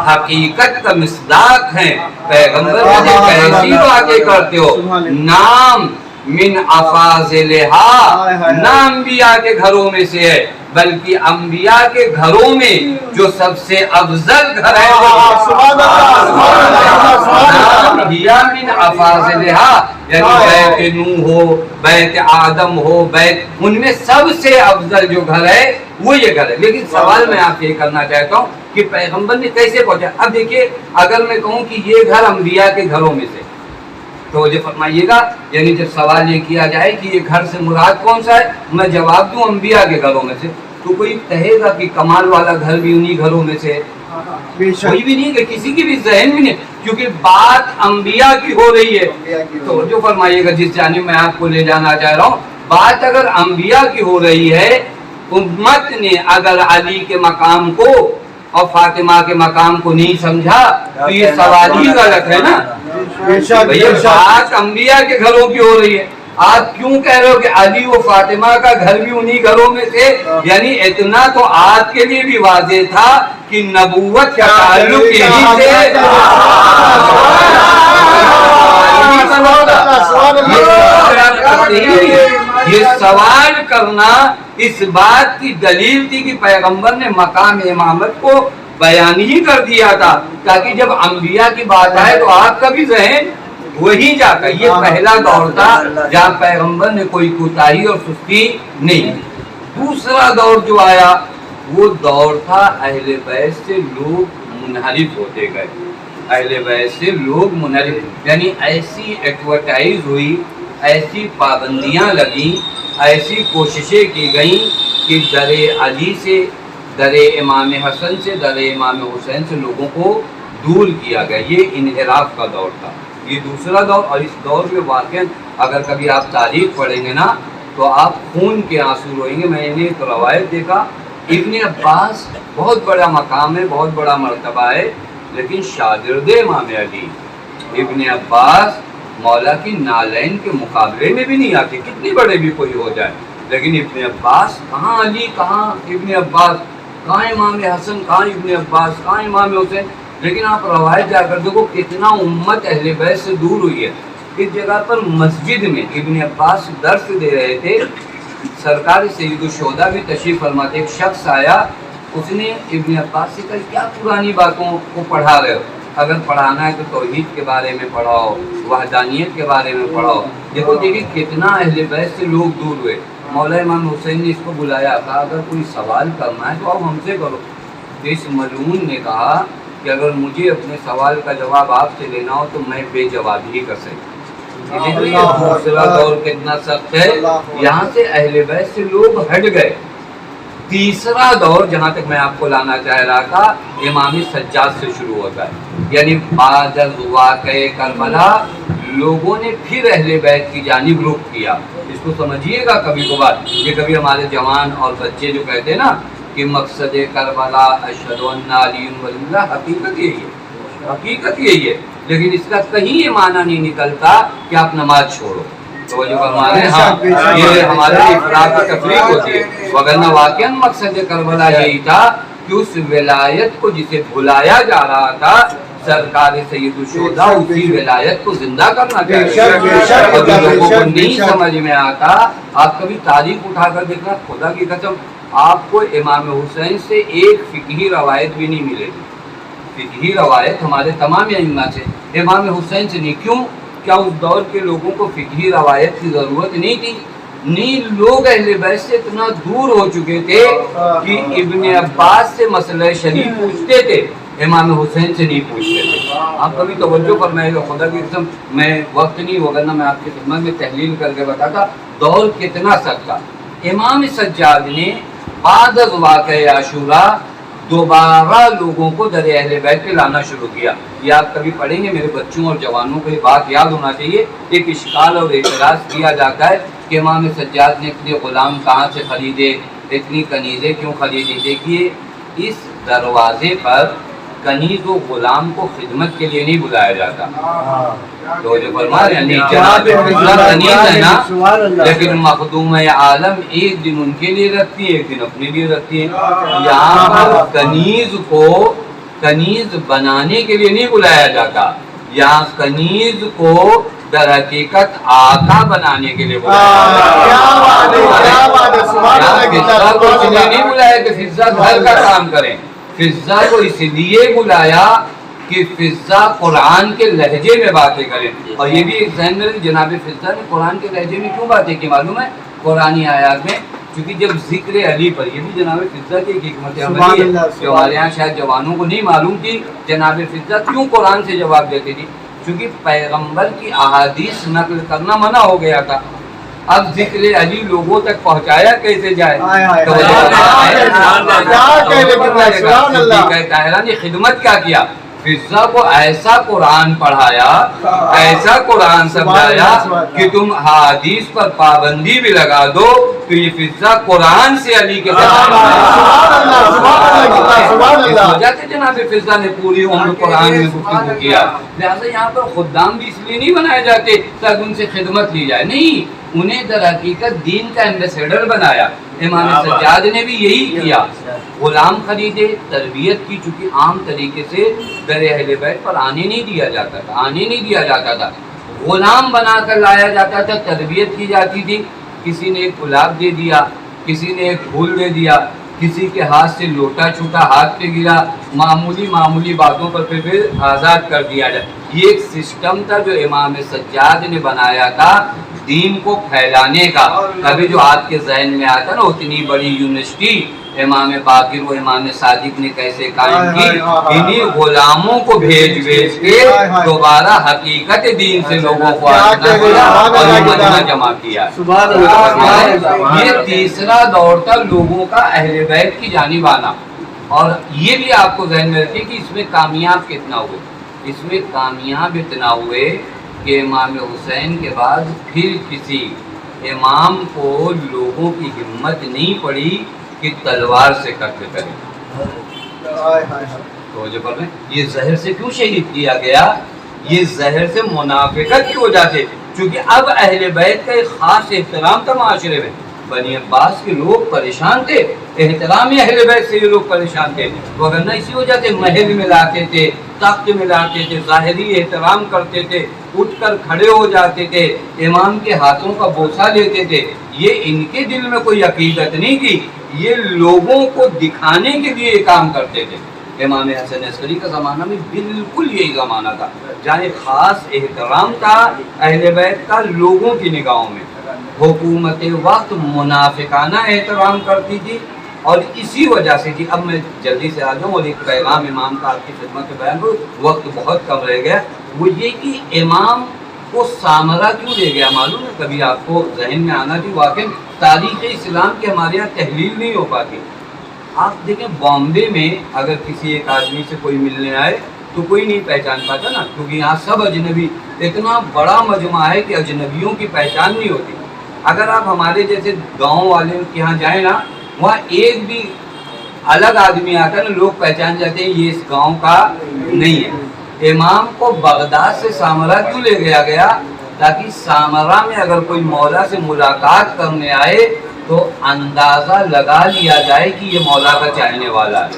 حقیقت کا مصداق ہیں. پیغمبر مجھے کیسی باتیں کرتے ہو، نام من افاضلہا، نام انبیاء کے گھروں میں سے ہے، بلکہ انبیاء کے گھروں میں جو سب سے افضل گھر ہے من افاضلہا، یعنی بیت نوح ہو، بیت آدم ہو، بیت، ان میں سب سے افضل جو گھر ہے وہ یہ گھر ہے. لیکن سوال میں آپ یہ کرنا چاہتا ہوں کہ پیغمبر نے کیسے پہنچا. اب دیکھیے اگر میں کہوں کہ یہ گھر انبیاء کے گھروں میں سے، تو مجھے فرمائیے گا، یعنی جب سوال یہ کیا جائے کہ یہ گھر سے مراد کون سا ہے، میں جواب دوں انبیاء کے گھروں میں سے، تو کوئی کہے گا کہ کمال والا گھر بھی انہی گھروں میں سے ہے؟ کوئی بھی نہیں، کہ کسی کی بھی ذہن میں نہیں، کیونکہ بات انبیاء کی ہو رہی ہے. تو جو فرمائیے گا جس جانب میں آپ کو لے جانا چاہ رہا ہوں، بات اگر انبیاء کی ہو رہی ہے، امت نے اگر علی کے مقام کو اور فاطمہ کے مقام کو نہیں سمجھا تو یہ سوال ہی غلط ہے نا. بات انبیاء کے گھروں کی ہو رہی ہے، آپ کیوں کہہ رہے ہو کہ علی و فاطمہ کا گھر بھی انہی گھروں میں سے؟ یعنی اتنا تو آپ کے لیے بھی واضح تھا کہ نبوت کا تعلق یہی سے. یہ سوال کرنا اس بات کی دلیل تھی کہ پیغمبر نے مقام امامت کو بیان ہی کر دیا تھا، تاکہ جب انبیاء کی بات آئے تو آپ کا بھی ذہن وہی جاتا. یہ پہلا دور تھا جہاں پیغمبر نے کوئی کوتاہی اور سستی نہیں. دوسرا دور جو آیا وہ دور تھا اہل بیت سے لوگ منحرف ہوتے گئے. اہل بیت سے لوگ منحرف، یعنی ایسی ایڈورٹائز ہوئی، ایسی پابندیاں لگیں، ایسی کوششیں کی گئیں کہ در علی سے، در امام حسن سے، در امام حسین سے لوگوں کو دور کیا گیا. یہ انحراف کا دور تھا. یہ دوسرا دور، اور اس دور میں واقعا اگر کبھی آپ تاریخ پڑھیں گے نا تو آپ خون کے آنسو روئیں گے. میں نے ایک روایت دیکھا، ابن عباس بہت بڑا مقام ہے، بہت بڑا مرتبہ ہے، لیکن شاگرد امام علی ابن عباس مولا کی نالین کے مقابلے میں بھی نہیں آتے، کتنے بڑے بھی کوئی ہو جائے. لیکن ابن عباس کہاں علی، کہاں ابن عباس، کہاں امام حسن، کہاں ابن عباس، کہاں امام حسین. لیکن آپ روایت جا کر دیکھو کتنا امت اہل بیت سے دور ہوئی ہے. اس جگہ پر مسجد میں ابن عباس درس دے رہے تھے، سرکار سید الشہداء بھی تشریف فرماتے. ایک شخص آیا، اس نے ابن عباس سے کہا کیا پرانی باتوں کو پڑھا رہے ہو، اگر پڑھانا ہے تو توحید کے بارے میں پڑھاؤ، وحدانیت کے بارے میں پڑھاؤ. دیکھیے کتنا اہل بیت سے لوگ دور ہوئے. مولا امام حسین نے اس کو بلایا، کہا اگر کوئی سوال کرنا ہے تو آپ ہم سے کرو. اس ملعون نے کہا کہ اگر مجھے اپنے سوال کا جواب آپ سے لینا ہو تو میں بے جواب ہی کر سکتا. دوسرا دور کتنا سخت ہے، یہاں سے اہل بیت سے لوگ ہٹ گئے. تیسرا دور جہاں تک میں آپ کو لانا چاہ رہا تھا، امام سجاد سے شروع ہوتا ہے. یعنی بعد از واقعہ کربلا لوگوں نے پھر اہل بیت کی جانب رخ کیا. اس کو سمجھیے گا کبھی کبھار. یہ کبھی ہمارے جوان اور بچے جو کہتے ہیں نا کہ مقصد کربلا اشہد ان علی ولی اللہ، حقیقت یہی ہے، حقیقت یہی ہے. لیکن اس کا کہیں یہ معنی نہیں نکلتا کہ آپ نماز چھوڑو. تو جو فرماتے ہیں ہاں یہ ہمارے افراد و تفریق ہوتی ہے، وگرنہ واقعا مقصد کربلا یہی تھا کہ اس ولایت کو جسے بھلایا جا رہا تھا سرکار سید الشہداء اسی ولایت کو زندہ کرنا چاہیے. اور لوگوں کو نہیں سمجھ میں آتا، آپ کبھی تاریخ اٹھا کر دیکھنا، خدا کی قسم آپ کو امام حسین سے ایک فقہی روایت بھی نہیں ملے گی. فقہی روایت ہمارے تمام ائمہ سے، امام حسین سے نہیں. کیوں؟ کیا اس دور کے لوگوں کو فقہی روایت کی ضرورت نہیں تھی؟ نہیں، لوگ اہل بیت سے اتنا دور ہو چکے تھے کہ ابن عباس سے مسئلہ شریف پوچھتے تھے، امام حسین سے نہیں پوچھتے تھے. آپ کبھی توجہ فرمائے گا، خدا کی قسم میں وقت نہیں ہوگا نا میں آپ کی خدمت میں تحلیل کر کے بتاتا دور کتنا سخت تھا. امام سجاد نے بعد از واقعہ عاشوراء دوبارہ لوگوں کو در اہل بیت پہ لانا شروع کیا. یہ آپ کبھی پڑھیں گے، میرے بچوں اور جوانوں کو یہ بات یاد ہونا چاہیے. ایک اشکال اور اعتراض کیا جاتا ہے کہ امام سجاد نے اتنے غلام کہاں سے خریدے، اتنی کنیزیں کیوں خریدی. دیکھیے اس دروازے پر کنیز و غلام کو خدمت کے لیے نہیں بلایا جاتا. تو جو فرما رہے ہیں جناب فضہ کنیز ہے نا، لیکن مخدوم عالم ایک دن ان کے لیے رکھتی ہے، ایک دن اپنے لیے رکھتی ہے. یہاں پر کنیز کو کنیز بنانے کے لیے نہیں بلایا جاتا، یہاں کنیز کو در حقیقت آقا بنانے کے لیے بلایا جاتا. فضہ کو اس لیے نہیں بلایا کہ فضہ گھر کا کام کریں، فضہ کو اس لیے بلایا کہ فضہ قرآن کے لہجے میں باتیں کریں. اور یہ بھی ایک ذہن میں جناب فضہ نے قرآن کے لہجے میں کیوں باتیں کی معلوم ہے؟ قرآنی آیات میں کیونکہ جب ذکر علی پر، یہ بھی جناب فضہ کی ایک حکمت عملی ہے جو ہمارے یہاں شاید جوانوں کو نہیں معلوم تھی. جناب فضہ کیوں قرآن سے جواب دیتی تھی؟ کیونکہ پیغمبر کی احادیث نقل کرنا منع ہو گیا تھا. اب ذکر علی لوگوں تک پہنچایا کیسے جائے؟ طاہرہ نے خدمت کیا کیا؟ فضہ کو ایسا قرآن پڑھایا، ایسا قرآن سمجھایا کہ تم حدیث پر پابندی بھی لگا دو تو یہ فضہ قرآن سے علی کے اس وجہ سے جناب فضہ نے پوری عمر قرآن میں گفتگو کیا. لہٰذا یہاں پر خدام بھی اس لیے نہیں بنائے جاتے تاکہ ان سے خدمت لی جائے، نہیں، انہیں در حقیقت دین کا ایمبیسیڈر بنایا. امام سجاد نے بھی یہی کیا، غلام خریدے، تربیت کی. چونکہ عام طریقے سے در اہل بیت پر آنے نہیں دیا جاتا تھا، غلام بنا کر لایا جاتا تھا، تربیت کی جاتی تھی. کسی نے ایک گلاب دے دیا، کسی نے ایک پھول دے دیا، کسی کے ہاتھ سے لوٹا چھوٹا ہاتھ پہ گرا، معمولی باتوں پر پھر آزاد کر دیا جائے. یہ ایک سسٹم تھا جو امام سجاد نے بنایا تھا دین کو پھیلانے کا. ابھی جو آپ کے ذہن میں آتا نا اتنی بڑی یونیورسٹی امام باقر و امام صادق نے کیسے قائم کی، انہی غلاموں کو بھیج کے دوبارہ حقیقت دین سے لوگوں کو آشنا کیا اور مجمع جمع کیا. یہ تیسرا دور تھا لوگوں کا اہل بیت کی جانب آنا. اور یہ بھی آپ کو ذہن میں رکھیے کہ اس میں کامیاب کتنا ہوئے، اس میں کامیاب اتنا ہوئے کہ امام حسین کے بعد پھر کسی امام کو لوگوں کی ہمت نہیں پڑی کہ تلوار سے قتل کریں. تو جو پر یہ زہر سے کیوں شہید کیا گیا؟ یہ زہر سے منافقت کی وجہ سے. چونکہ اب اہل بیت کا ایک خاص احترام تھا معاشرے میں. بنی عباس کے لوگ پریشان تھے، احترام اہل بیت سے یہ لوگ پریشان تھے. وگرنہ اسی وجہ سے محل میں لاتے تھے، تخت میں لاتے تھے، ظاہری احترام کرتے تھے، اٹھ کر کھڑے ہو جاتے تھے، امام کے ہاتھوں کا بوسہ لیتے تھے. یہ ان کے دل میں کوئی عقیدت نہیں تھی، یہ لوگوں کو دکھانے کے لیے یہ کام کرتے تھے. امام حسن عسکری کا زمانہ میں بالکل یہی زمانہ تھا جہاں ایک خاص احترام تھا اہل بیت کا لوگوں کی نگاہوں میں. حکومت وقت منافقانہ احترام کرتی تھی اور اسی وجہ سے کہ اب میں جلدی سے آ جاؤں اور ایک پیغام امام کا آپ کی خدمت میں بیان کروں، وقت بہت کم رہ گیا. وہ یہ کہ امام کو سامرا کیوں لے گیا معلوم ہے؟ کبھی آپ کو ذہن میں آنا چاہیے. واقعی تاریخ اسلام کی ہمارے یہاں تحلیل نہیں ہو پاتی. آپ دیکھیں بامبے میں اگر کسی ایک آدمی سے کوئی ملنے آئے تو کوئی نہیں پہچان پاتا نا، کیونکہ یہاں سب اجنبی، اتنا بڑا مجمع ہے کہ اجنبیوں کی پہچان نہیں ہوتی۔ اگر آپ ہمارے جیسے گاؤں والے کے یہاں جائیں نا، وہاں ایک بھی الگ آدمی آتا ہے نا، لوگ پہچان جاتے ہیں یہ اس گاؤں کا نہیں ہے۔ امام کو بغداد سے سامرا کیوں لے گیا تاکہ سامرا میں اگر کوئی مولا سے ملاقات کرنے آئے تو اندازہ لگا لیا جائے کہ یہ مولا کا چاہنے والا ہے۔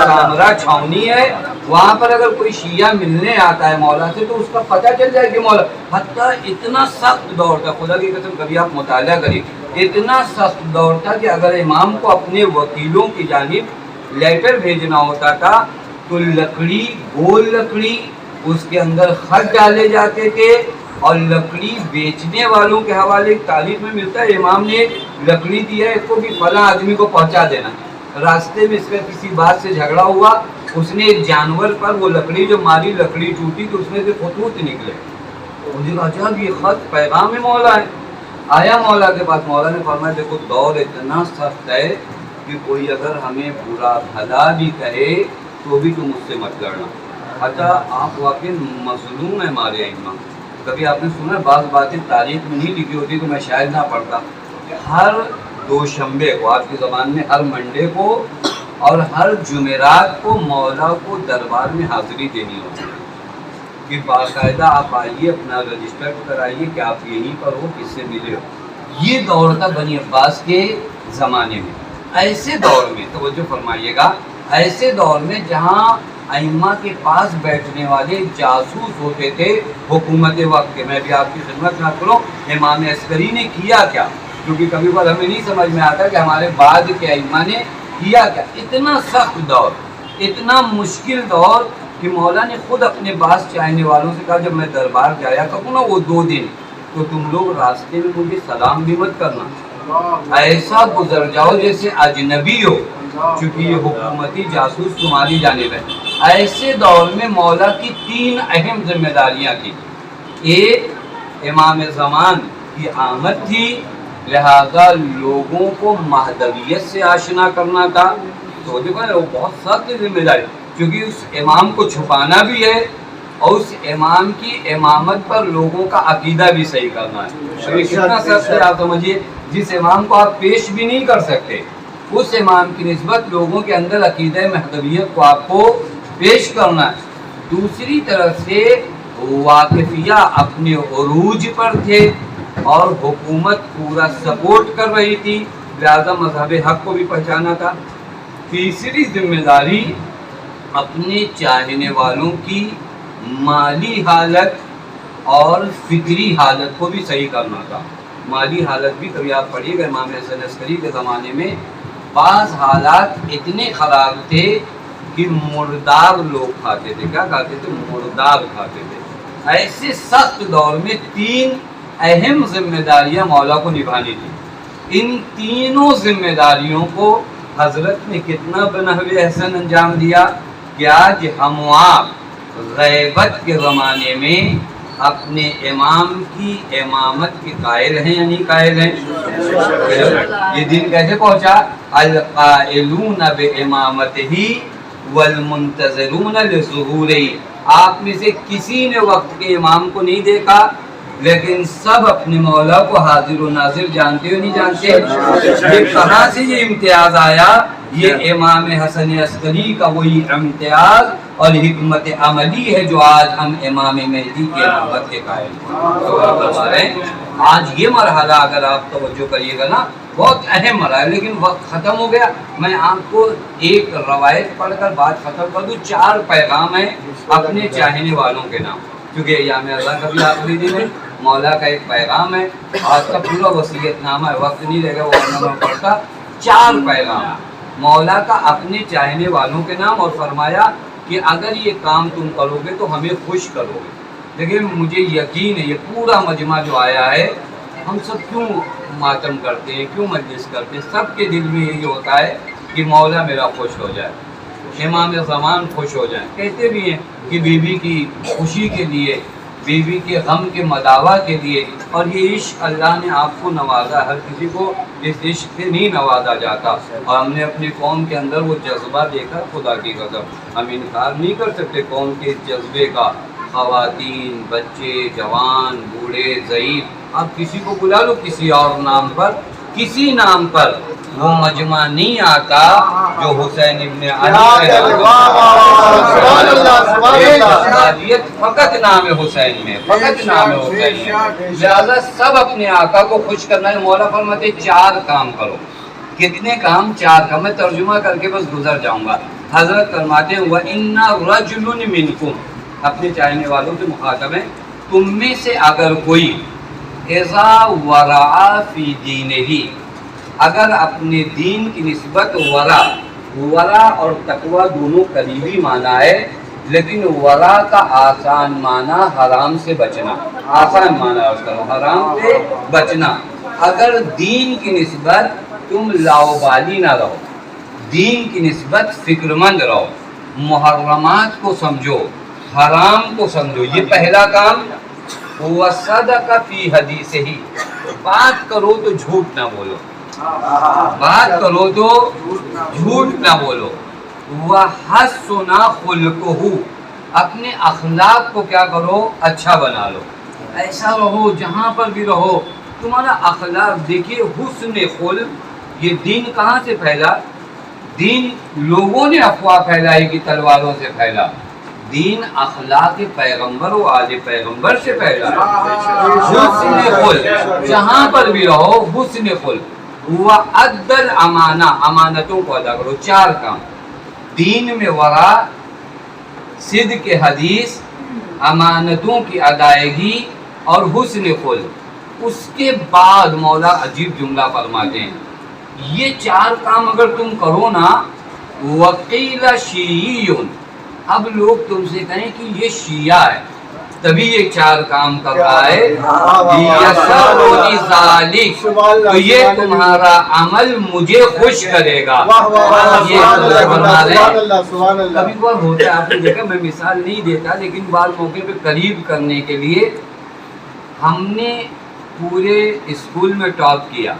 سامرا چھاونی ہے، وہاں پر اگر کوئی شیعہ ملنے آتا ہے مولا سے تو اس کا پتہ چل جائے کہ مولا، حتیٰ اتنا سخت دور تھا، خدا کی قسم کبھی آپ مطالعہ کریے، اتنا سخت دور تھا کہ اگر امام کو اپنے وکیلوں کی جانب لیٹر بھیجنا ہوتا تھا تو لکڑی، گول لکڑی، اس کے اندر خط ڈالے جاتے تھے، اور لکڑی بیچنے والوں کے حوالے تاریخ میں ملتا ہے امام نے لکڑی دیا ہے اس کو بھی فلاں آدمی کو پہنچا دینا۔ راستے میں اس کا کسی بات سے جھگڑا ہوا، اس نے ایک جانور پر وہ لکڑی جو ماری، لکڑی ٹوٹی تو اس میں سے خطوط نکلے، مجھے کہا عجب یہ خط پیغام مولا ہے۔ آیا مولا کے پاس، مولا نے فرمایا دیکھو دور اتنا سخت ہے کہ کوئی اگر ہمیں برا بھلا بھی کہے تو بھی تم اس سے مت لڑنا، حتیٰ آپ واقعی مظلوم ہیں ہمارے ائمہ۔ کبھی آپ نے سنا بعض باتیں تاریخ میں نہیں لکھی ہوتی تو میں شاید نہ پڑھتا، ہر دوشنبے کو، آپ کی زبان میں ہر منڈے کو اور ہر جمعرات کو مولا کو دربار میں حاضری دینی ہوتی ہے کہ باقاعدہ آپ آئیے، اپنا رجسٹر کرائیے کہ آپ یہیں پر ہو، کس سے ملے ہو۔ یہ دور تھا بنی عباس کے زمانے میں۔ ایسے دور میں توجہ فرمائیے گا، ایسے دور میں جہاں ائمہ کے پاس بیٹھنے والے جاسوس ہوتے تھے حکومت وقت کے، میں بھی آپ کی خدمت میں کروں امام عسکری نے کیا کیا، کیونکہ کبھی بار ہمیں نہیں سمجھ میں آتا کہ ہمارے بعد کے ائمہ نے کیا کیا۔ اتنا سخت دور، اتنا مشکل دور کہ مولا نے خود اپنے پاس چاہنے والوں سے کہا جب میں دربار جایا کروں نا وہ 2 دن، تو تم لوگ راستے میں مجھے سلام بھی مت کرنا، ایسا گزر جاؤ جیسے اجنبی ہو، چونکہ یہ حکومتی جاسوس تمہاری جانب ہے۔ ایسے دور میں مولا کی 3 اہم ذمہ داریاں تھیں۔ ایک، امام زمان کی آمد تھی، لہذا لوگوں کو مہدویت سے آشنا کرنا تھا، تو دیکھو نا وہ بہت سخت ذمہ داری، کیونکہ اس امام کو چھپانا بھی ہے اور اس امام کی امامت پر لوگوں کا عقیدہ بھی صحیح کرنا ہے۔ یہ کتنا سخت ہے آپ سمجھیے، جس امام کو آپ پیش بھی نہیں کر سکتے اس امام کی نسبت لوگوں کے اندر عقیدہ مہدویت کو آپ کو پیش کرنا ہے۔ دوسری طرف سے واقفیہ اپنے عروج پر تھے اور حکومت پورا سپورٹ کر رہی تھی، لہذا مذہب حق کو بھی پہچانا تھا۔ تیسری ذمہ داری اپنے چاہنے والوں کی مالی حالت اور فکری حالت کو بھی صحیح کرنا تھا۔ مالی حالت بھی کبھی آپ پڑھیے گا، امام حسن عسکری کے زمانے میں بعض حالات اتنے خراب تھے کہ مردار لوگ کھاتے تھے، کیا کھاتے تھے؟ مردار کھاتے تھے۔ ایسے سخت دور میں 3 اہم ذمہ داریاں مولا کو نبھانی تھی۔ ان تینوں ذمہ داریوں کو حضرت نے کتنا بنحو احسن انجام دیا کہ آج ہم آپ غیبت کے زمانے میں اپنے امام کی امامت کے قائل ہیں یا نہیں قائل ہیں؟ یہ دن کیسے پہنچا؟ القائلون بامامتہ والمنتظرون لظہورہ۔ آپ میں سے کسی نے وقت کے امام کو نہیں دیکھا لیکن سب اپنے مولا کو حاضر و ناظر جانتے ہو نہیں جانتے؟ یہ کہاں سے یہ امتیاز آیا؟ یہ امام حسن عسکری کا وہی امتیاز اور حکمت عملی ہے جو آج ہم امام مہدی کی امامت کے قائل ہیں۔ آج یہ مرحلہ اگر آپ توجہ کریے گا نا، بہت اہم مرحلہ، لیکن وقت ختم ہو گیا۔ میں آپ کو ایک روایت پڑھ کر بات ختم کر دوں۔ 4 پیغام ہیں اپنے چاہنے والوں کے نام، کیونکہ ایام اللہ کا بھی آخری دن ہے، مولا کا ایک پیغام ہے، آج کا پورا وصیت نامہ ہے، وقت نہیں لگا وہ ورنہ میں پڑھتا۔ 4 پیغام مولا کا اپنے چاہنے والوں کے نام، اور فرمایا کہ اگر یہ کام تم کرو گے تو ہمیں خوش کرو گے۔ لیکن مجھے یقین ہے یہ پورا مجمع جو آیا ہے، ہم سب کیوں ماتم کرتے ہیں، کیوں مجلس کرتے ہیں، سب کے دل میں یہی ہوتا ہے کہ مولا میرا خوش ہو جائے، امام زمان خوش ہو جائیں۔ کہتے بھی ہیں کہ بیوی کی خوشی کے لیے بیوی کے غم کے مداوا کے لیے. اور یہ عشق اللہ نے آپ کو نوازا. ہر کسی کو اس عشق سے نہیں نوازا جاتا. اور ہم نے اپنی قوم کے اندر وہ جذبہ دیکھا. خدا کی قسم ہم انکار نہیں کر سکتے قوم کے جذبے کا. خواتین، بچے، جوان، بوڑھے، ضعیف، آپ کسی کو بلا لو کسی اور نام پر، کسی نام پر وہ مجمع نہیں آتا جو حسین ابن علی فقط نام حسین میں، فقط نام حسین میں. لہٰذا سب اپنے آقا کو خوش کرنا ہے. مولا فرماتے 4 کام کرو. کتنے کام؟ 4 کام. میں ترجمہ کر کے بس گزر جاؤں گا. حضرت فرماتے ہیں وَإِنَّ رَجُلٌ مِّنْكُمْ، اپنے چاہنے والوں سے مخاطب ہیں، تم میں سے اگر کوئی اذا ورع فی دینہ، اگر اپنے دین کی نسبت ورع اور تقوی دونوں قریبی معنی ہے، لیکن ورع کا آسان معنی حرام سے بچنا. آسان معنی اس کا حرام سے بچنا. اگر دین کی نسبت تم لاؤبالی نہ رہو، دین کی نسبت فکر مند رہو، محرمات کو سمجھو، حرام کو سمجھو. یہ پہلا کام. وَصَدَقَ فِي حَدِيثِهِ، بات کرو تو جھوٹ نہ بولو، بات کرو تو جھوٹ نہ بولو. وَحَسُنَ خُلْقُهُ، اپنے اخلاق کو کیا کرو؟ اچھا بنا لو. ایسا رہو جہاں پر بھی رہو تمہارا اخلاق. دیکھیے حسن خلق، یہ دین کہاں سے پھیلا؟ دین لوگوں نے افواہ پھیلائی کہ تلواروں سے پھیلا. دین اخلاق پیغمبر و آل پیغمبر سے پھیلا. حسن خلق، جہاں پر بھی رہو حسن خلق. وَأَدَّ الْأَمَانَةَ، امانتوں کو ادا کرو. 4 کام. دین میں ورع، صدق حدیث، امانتوں کی ادائیگی اور حسن خلق. اس کے بعد مولا عجیب جملہ فرماتے ہیں، یہ 4 کام اگر تم کرو نا، وَقِيلَ شِيِّعٌ، اب لوگ تم سے کہیں کہ یہ شیعہ ہے تبھی یہ 4 کام کر رہا ہے. یسرنی ذالک، تو یہ تمہارا عمل مجھے خوش کرے گا. یہ کبھی بار ہوتا ہے، آپ نے دیکھا، میں مثال نہیں دیتا لیکن بعض موقع پہ قریب کرنے کے لیے ہم نے پورے اسکول میں ٹاپ کیا.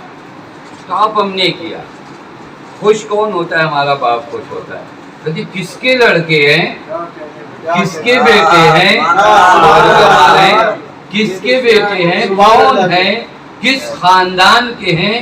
ٹاپ ہم نے کیا. خوش کون ہوتا ہے؟ ہمارا باپ خوش ہوتا ہے. لیکن کس کے لڑکے ہیں، کس کے بیٹے ہیں، کس کے بیٹے ہیں، کون ہیں، کس خاندان کے ہیں،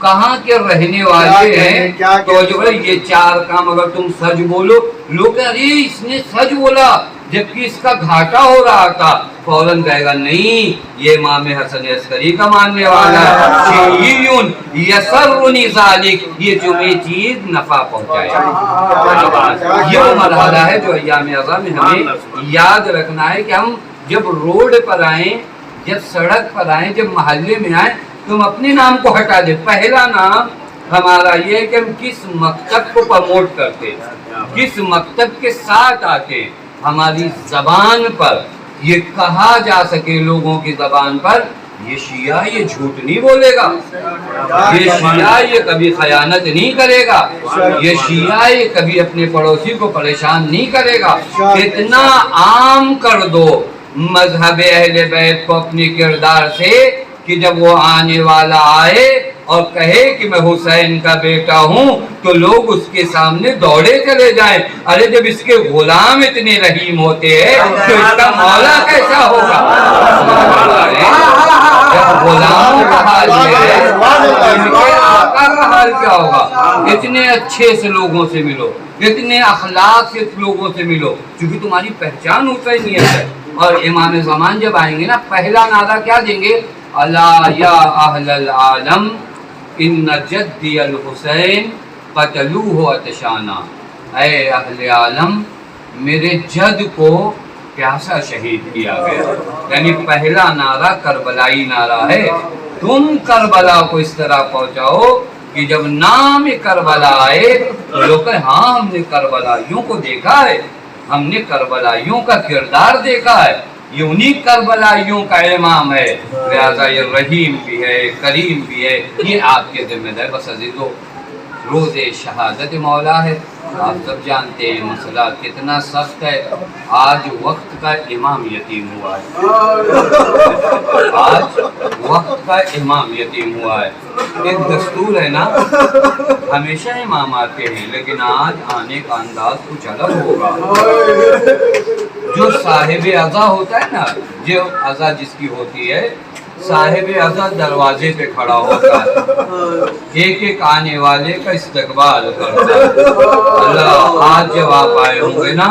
کہاں کے رہنے والے ہیں. تو جو ہے یہ 4 کام اگر تم سچ بولو، لوگ ارے اس نے سچ بولا جبکہ اس کا گھاٹا ہو رہا تھا، فوراً کہے گا نہیں یہ امام حسن عسکری کا ماننے والا ہے. شیعون یسرنی ذالک، یہ تمہیں چیز نفع پہنچائے. یہ وہ مرحلہ ہے جو ایام اعظم میں ہمیں یاد رکھنا ہے کہ ہم جب روڈ پر آئیں، جب سڑک پر آئیں، جب محلے میں آئیں، تم اپنے نام کو ہٹا دے. پہلا نام ہمارا یہ ہے کہ ہم کس مکتب کو پروموٹ کرتے، کس مکتب کے ساتھ آتے. ہماری زبان پر یہ کہا جا سکے، لوگوں کی زبان پر، یہ شیعہ یہ جھوٹ نہیں بولے گا، یہ شیعہ یہ کبھی خیانت نہیں کرے گا، یہ شیعہ یہ کبھی اپنے پڑوسی کو پریشان نہیں کرے گا. اتنا عام کر دو مذہب اہل بیت کو اپنے کردار سے کہ جب وہ آنے والا آئے اور کہے کہ میں حسین کا بیٹا ہوں تو لوگ اس کے سامنے دوڑے چلے جائیں. ارے جب اس کے غلام اتنے رحیم ہوتے ہیں تو اس کا مولا کیسا ہوگا؟ جب غلاموں کا حال یہ ہے تو ان کے آقا کا حال کیا ہوگا؟ اتنے اچھے سے لوگوں سے ملو، اتنے اخلاق سے لوگوں سے ملو، کیونکہ تمہاری پہچان حسینیت ہے. اور امام زمان جب آئیں گے نا، پہلا نعرہ کیا دیں گے؟ الا یا اہل العالم ان جدی الحسین قتلوہ عطشانا، اے اہل عالم میرے جد کو پیاسا شہید کیا گیا. یعنی پہلا نعرہ کربلائی نعرہ ہے. تم کربلا کو اس طرح پہنچاؤ کہ جب نام کربلا آئے تو لوگ کہیں ہاں ہم نے کربلائیوں کو دیکھا ہے، ہم نے کربلائیوں کا کردار دیکھا ہے، یہ انہی کربلائیوں کا امام ہے. لہٰذا یہ رحیم بھی ہے، کریم بھی ہے. یہ آپ کے ذمہ دار. بس عزیزو روزے شہادت مولا ہے. آپ سب جانتے ہیں مسئلہ کتنا سخت ہے. آج وقت کا امام یتیم ہوا ہے. آج وقت کا امام یتیم ہوا ہے. ایک دستور ہے نا, ہمیشہ امام آتے ہیں لیکن آج آنے کا انداز کچھ الگ ہوگا. جو صاحب عزا ہوتا ہے نا, جو عزا جس کی ہوتی ہے, صاحب عزا دروازے پہ کھڑا ہوتا ہے, ایک ایک آنے والے کا استقبال کرتا ہے. اللہ, آج جب آپ آئے ہوں گے نا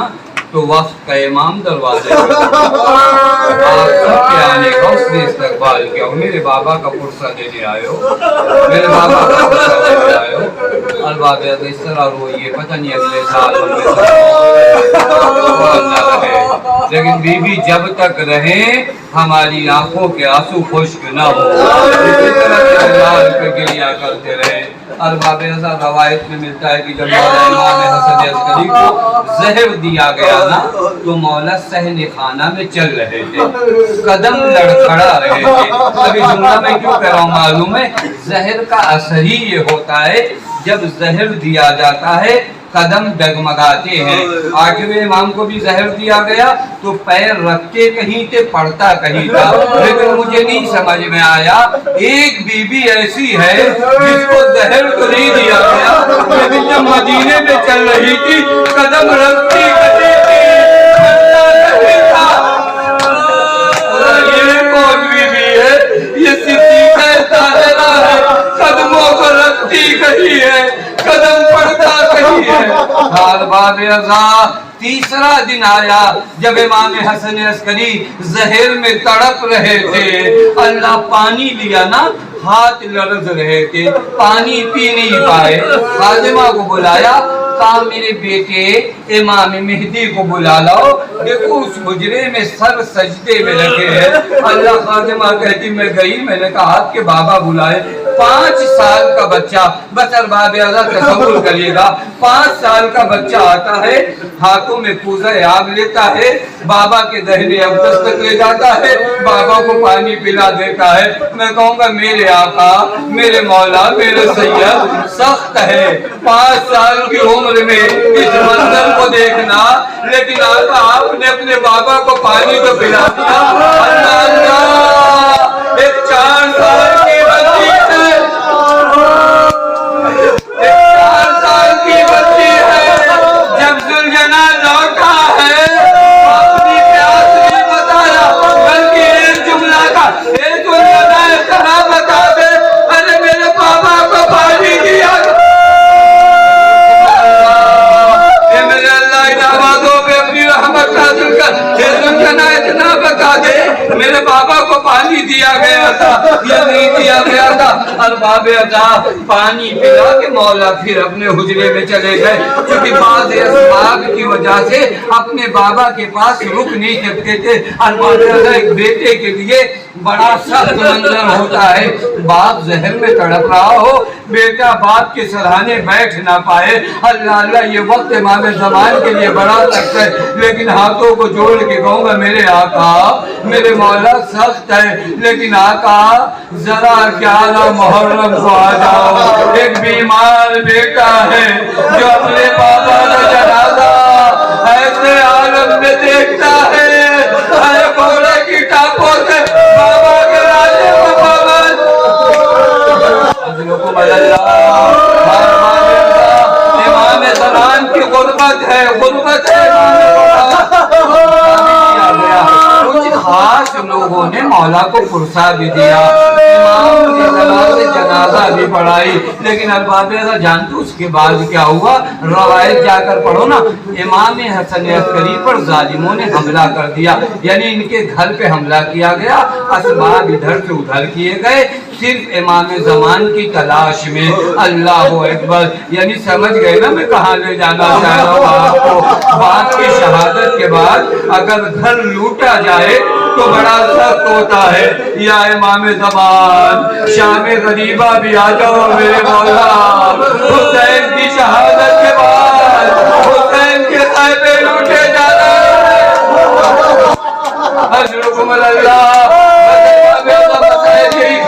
تو وقت کا امام دروازے پہ آپ سب کے آنے کا اس نے استقبال کیا. میرے بابا کا پرسہ دینے آئے ہو, میرے بابا کا پرسہ دینے آئے ہو, اور بابا اس طرح روئیے, پتہ نہیں اگلے سال لیکن بی بی جب تک رہیں ہماری آنکھوں کے آنسو خشک نہ ہو, اسی طرح لال پہ گریا کرتے رہے. اور باب رضا روایت میں ملتا ہے کہ جب مولا امام حسن عسکری کو زہر دیا گیا نا تو مولا صحن خانہ میں چل رہے تھے, قدم لڑکھڑا رہے تھے. ابھی جملہ میں کیوں کہہ رہا ہوں معلوم ہے, زہر کا اثر ہی یہ ہوتا ہے جب زہر دیا جاتا ہے قدم ڈگمگاتے ہیں. آٹھویں امام کو بھی زہر دیا گیا تو پیر رکھتے کہیں تھے, پڑتا کہیں تھا, لیکن مجھے نہیں سمجھ میں آیا ایک بی بی ایسی ہے جس کو زہر تو نہیں دیا گیا لیکن جب مدینے میں چل رہی تھی قدم رکھتی کہیں تھی, پڑتا کہیں تھا. یہ کون بی بی ہے؟ یہ صدیقہ طاہرہ ہے, قدموں کو رکھتی کہیں ہے, قدم پڑتا کہیں ہے. باب رضا تیسرا دن آیا جب امام حسن عسکری زہر میں تڑپ رہے تھے. اللہ پانی لیا نا, ہاتھ لرز رہے تھے, پانی پی نہیں پائے. خادمہ کو بلایا, کہا میرے بیٹے امام مہدی کو بلا لاؤ, دیکھو اس حجرے میں سر سجدے میں رکھے ہیں. اللہ, خادمہ کہتی میں گئی, میں نے کہا آپ کے بابا بلائے. 5 سال کا بچہ, بس ارباب اعلیٰ تصور کریے گا, 5 سال کا بچہ آتا ہے, ہاتھوں میں کوزہ آگ لیتا ہے, بابا کے دہنے اقدس تک لے جاتا ہے, بابا کو پانی پلا دیتا ہے. میں کہوں گا میرے آقا, میرے مولا, میرے سید, سخت ہے 5 سال کی عمر میں اس منظر کو دیکھنا, لیکن آقا آپ نے اپنے بابا کو پانی تو پلا دیا. اللہ اللہ, ایک 4 سال کی بچی ہے, 4 سال کی بچی ہے, جب ذوالجلال لوٹا ہے اپنی پیاس نہیں بتایا بلکہ ایک جملہ کا, اے ذوالجلال کہاں بتا دے, ارے میرے بابا کو پانی دیا. اے میرے اللہ ان آوازوں پہ اپنی رحمت نازل کر, اے ذوالجلال اتنا بتا دے میرے بابا کو پانی دیا گیا تھا یا نہیں دیا گیا تھا. ارباب عزا پانی پلا کے مولا پھر اپنے حجرے میں چلے گئے, کیونکہ بعض اسباب کی وجہ سے اپنے بابا کے پاس رک نہیں سکتے تھے. ارباب عزا ایک بیٹے کے لیے بڑا سخت منظر ہوتا ہے. باپ زہر میں تڑپ رہا ہو, بیٹا باپ کے سرہانے بیٹھ نہ پائے. اللہ اللہ, یہ وقت امام زمان کے لیے بڑا سخت ہے, لیکن ہاتھوں کو جوڑ کے کہوں گا میرے آقا, میرے مولا, سخت ہے لیکن آقا ذرا 11 محرم کو آ جاؤ. ایک بیمار بیٹا ہے جو اپنے بابا کا جنازہ ایسے عالم میں دیکھتا ہے, ہر گھوڑے کی ٹاپوں سے بابا کے راجے کو پابند. امام زمان کی غربت ہے, غربت ہے. کچھ خاص لوگوں نے مولا کو پرسہ بھی دیا, امام کی زمان سے جنازہ بھی پڑھائی, لیکن ارباب اعلیٰ جانتے اس کے بعد کیا ہوا؟ روایت جا کر پڑھو نا, امام حسن عسکری پر ظالموں نے حملہ کر دیا, یعنی ان کے گھر پہ حملہ کیا گیا, اسباب ادھر سے ادھر کیے گئے, صرف امام زمان کی تلاش میں. اللہ اکبر, یعنی سمجھ گئے نا میں کہاں لے جانا چاہ رہا ہوں آپ کو. باپ کی شہادت کے بعد اگر گھر لوٹا جائے تو بڑا سخت ہوتا ہے. یا امام زمان, شام غریبہ بھی آ جاؤ میرے مولا. حسین کی شہادت کے بعد حسین کے خیمے لوٹے جانا ہے. حضرکم اللہ,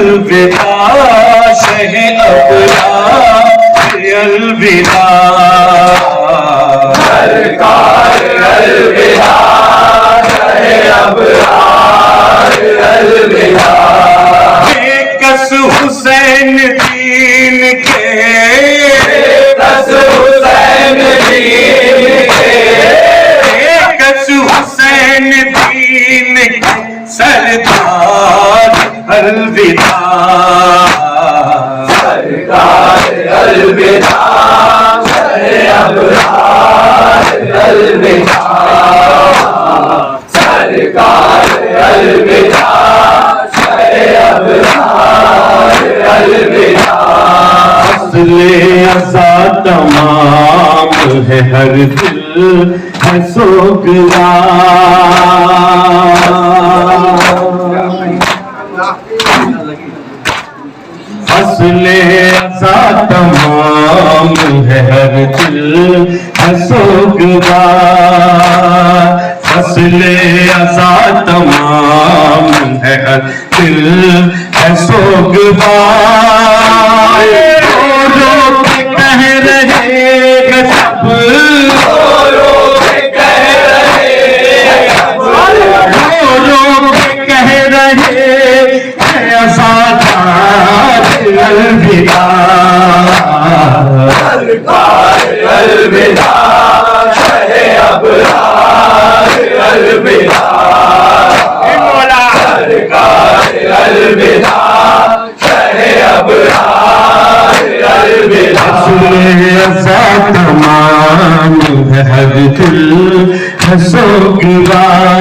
الوداع شہ ابرار الوداع سرکار الوداع شہ ابرار الوداع بے کس حسین دین کے کس حسین دین کے کس حسین دین کے سردار الوداع سرکار الوداع شہ ابرار الوداع سرکار الوداع شہ ابرار الوداع فصل عزا تمام ہے ہر دل ہے سوگوار فصل عزا تمام ہے ہر دل ہے سوگوار فصل عزا تمام ہے ہر دل ہے سوگوار رو کے کہہ رہے ہیں سب رو کے کہہ رہے رو کے کہہ رہے ہیں آزادار الوداع سرکار الوداع شہ ابرار الوداع سرکار الوداع شہ ابرار الوداع عزا تمام ہے ہر دل ہے سوگوار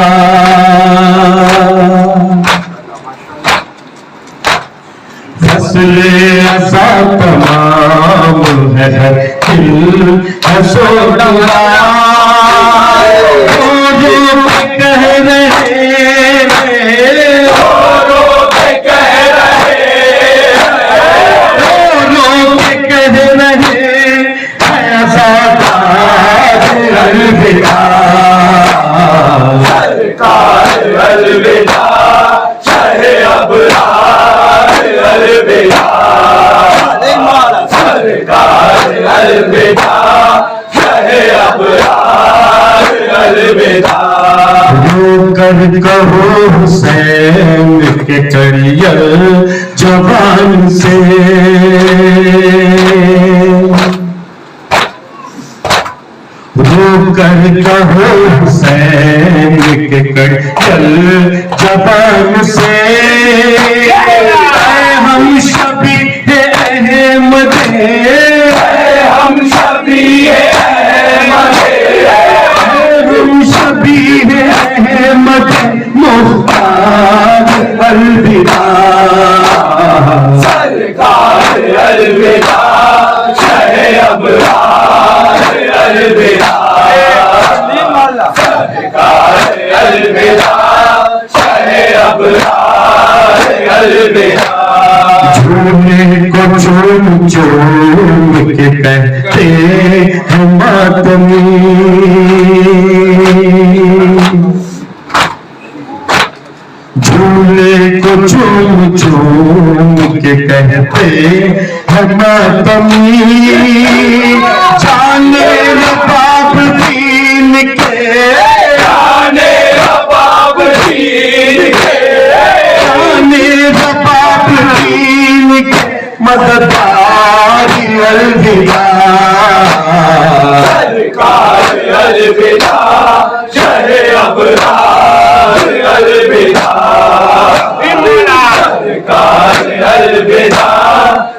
فصل عزا تمام ہے ہر دل ہے سوگوار جو کہہ رہے رو کے کہہ رہے سرکار الوداع شہ ابرار الوداع سرکار الوداع شہ ابرار الوداع رو کر کہو حسین کے کریل جوان سے رو کر کہو حسین کے کریل جوان سے اے ہم شبیہ احمد ہم شبیہ احمد ہم شبیہ احمد مختار الوداع سرکار الوداع شہ ابرار الوداع سرکار الوداع شہ ابرار الوداع جھولے کو چوم چوم کے کہتے ہیں ماتمی جھولے کو چوم چوم کے کہتے ہیں ماتمی جانے رباب دین کے جانے رباب دین کے جانے رباب دین کے مددگار الوداع سرکار الوداع شہ ابرار الوداع سرکار الوداع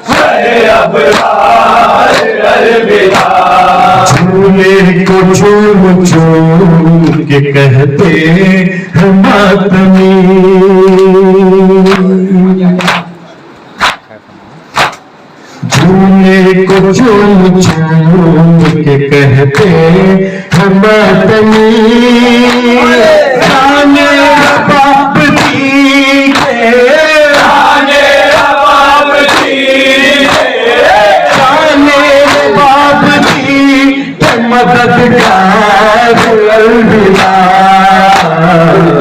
شہ ابرار الوداع جھولے کو چوم چوم کے کہتے ہیں ماتمی جھولے کو چوم چوم کے کہتے ہیں ماتمی جانے رباب دین کے جانے رباب دین کے جانے رباب دین کے مددگار الوداع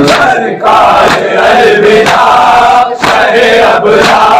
سرکار الوداع شہ ابرار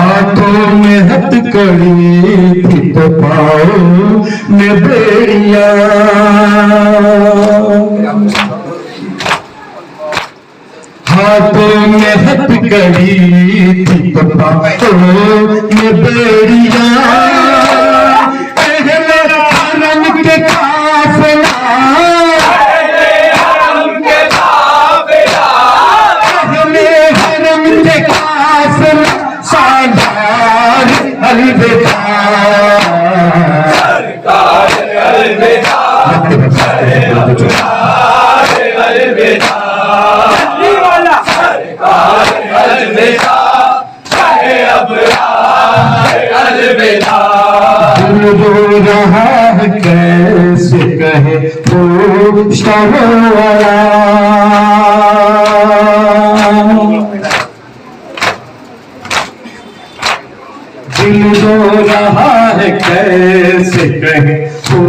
ہاتھوں میں ہتھکڑی تھی تو پاؤں میں بیڑیاں، ہاتھوں میں ہتھکڑی تھی تو پاؤں میں بیڑیاں، اہل حرم کے قافلہ، اہل حرم کے قافلہ، سالار الوداع، سرکار الوداع، سرکار الوداع، شاہ ابرار الوداع، دل رو رہا ہے کیسے کہے وہ شرورا، دل رو رہا ہے کیسے کہے وہ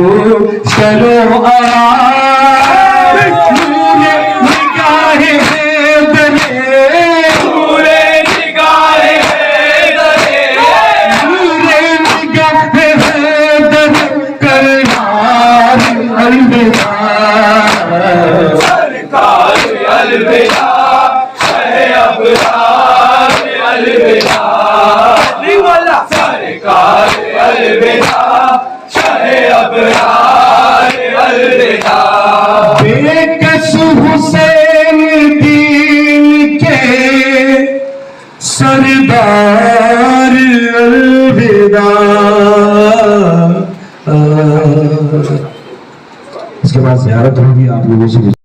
شرورا، نور نگاہ حیدر، نور نگاہ حیدر، نور نگاہ حیدر، کرار الوداع، سرکار الوداع، شاہ ابرار الوداع، سرکار الوداع، شاہ ابرار الوداع، بے کس حسین دین کے سردار الوداع۔ اس کے بعد زیارت ہوگی آپ لوگوں سے۔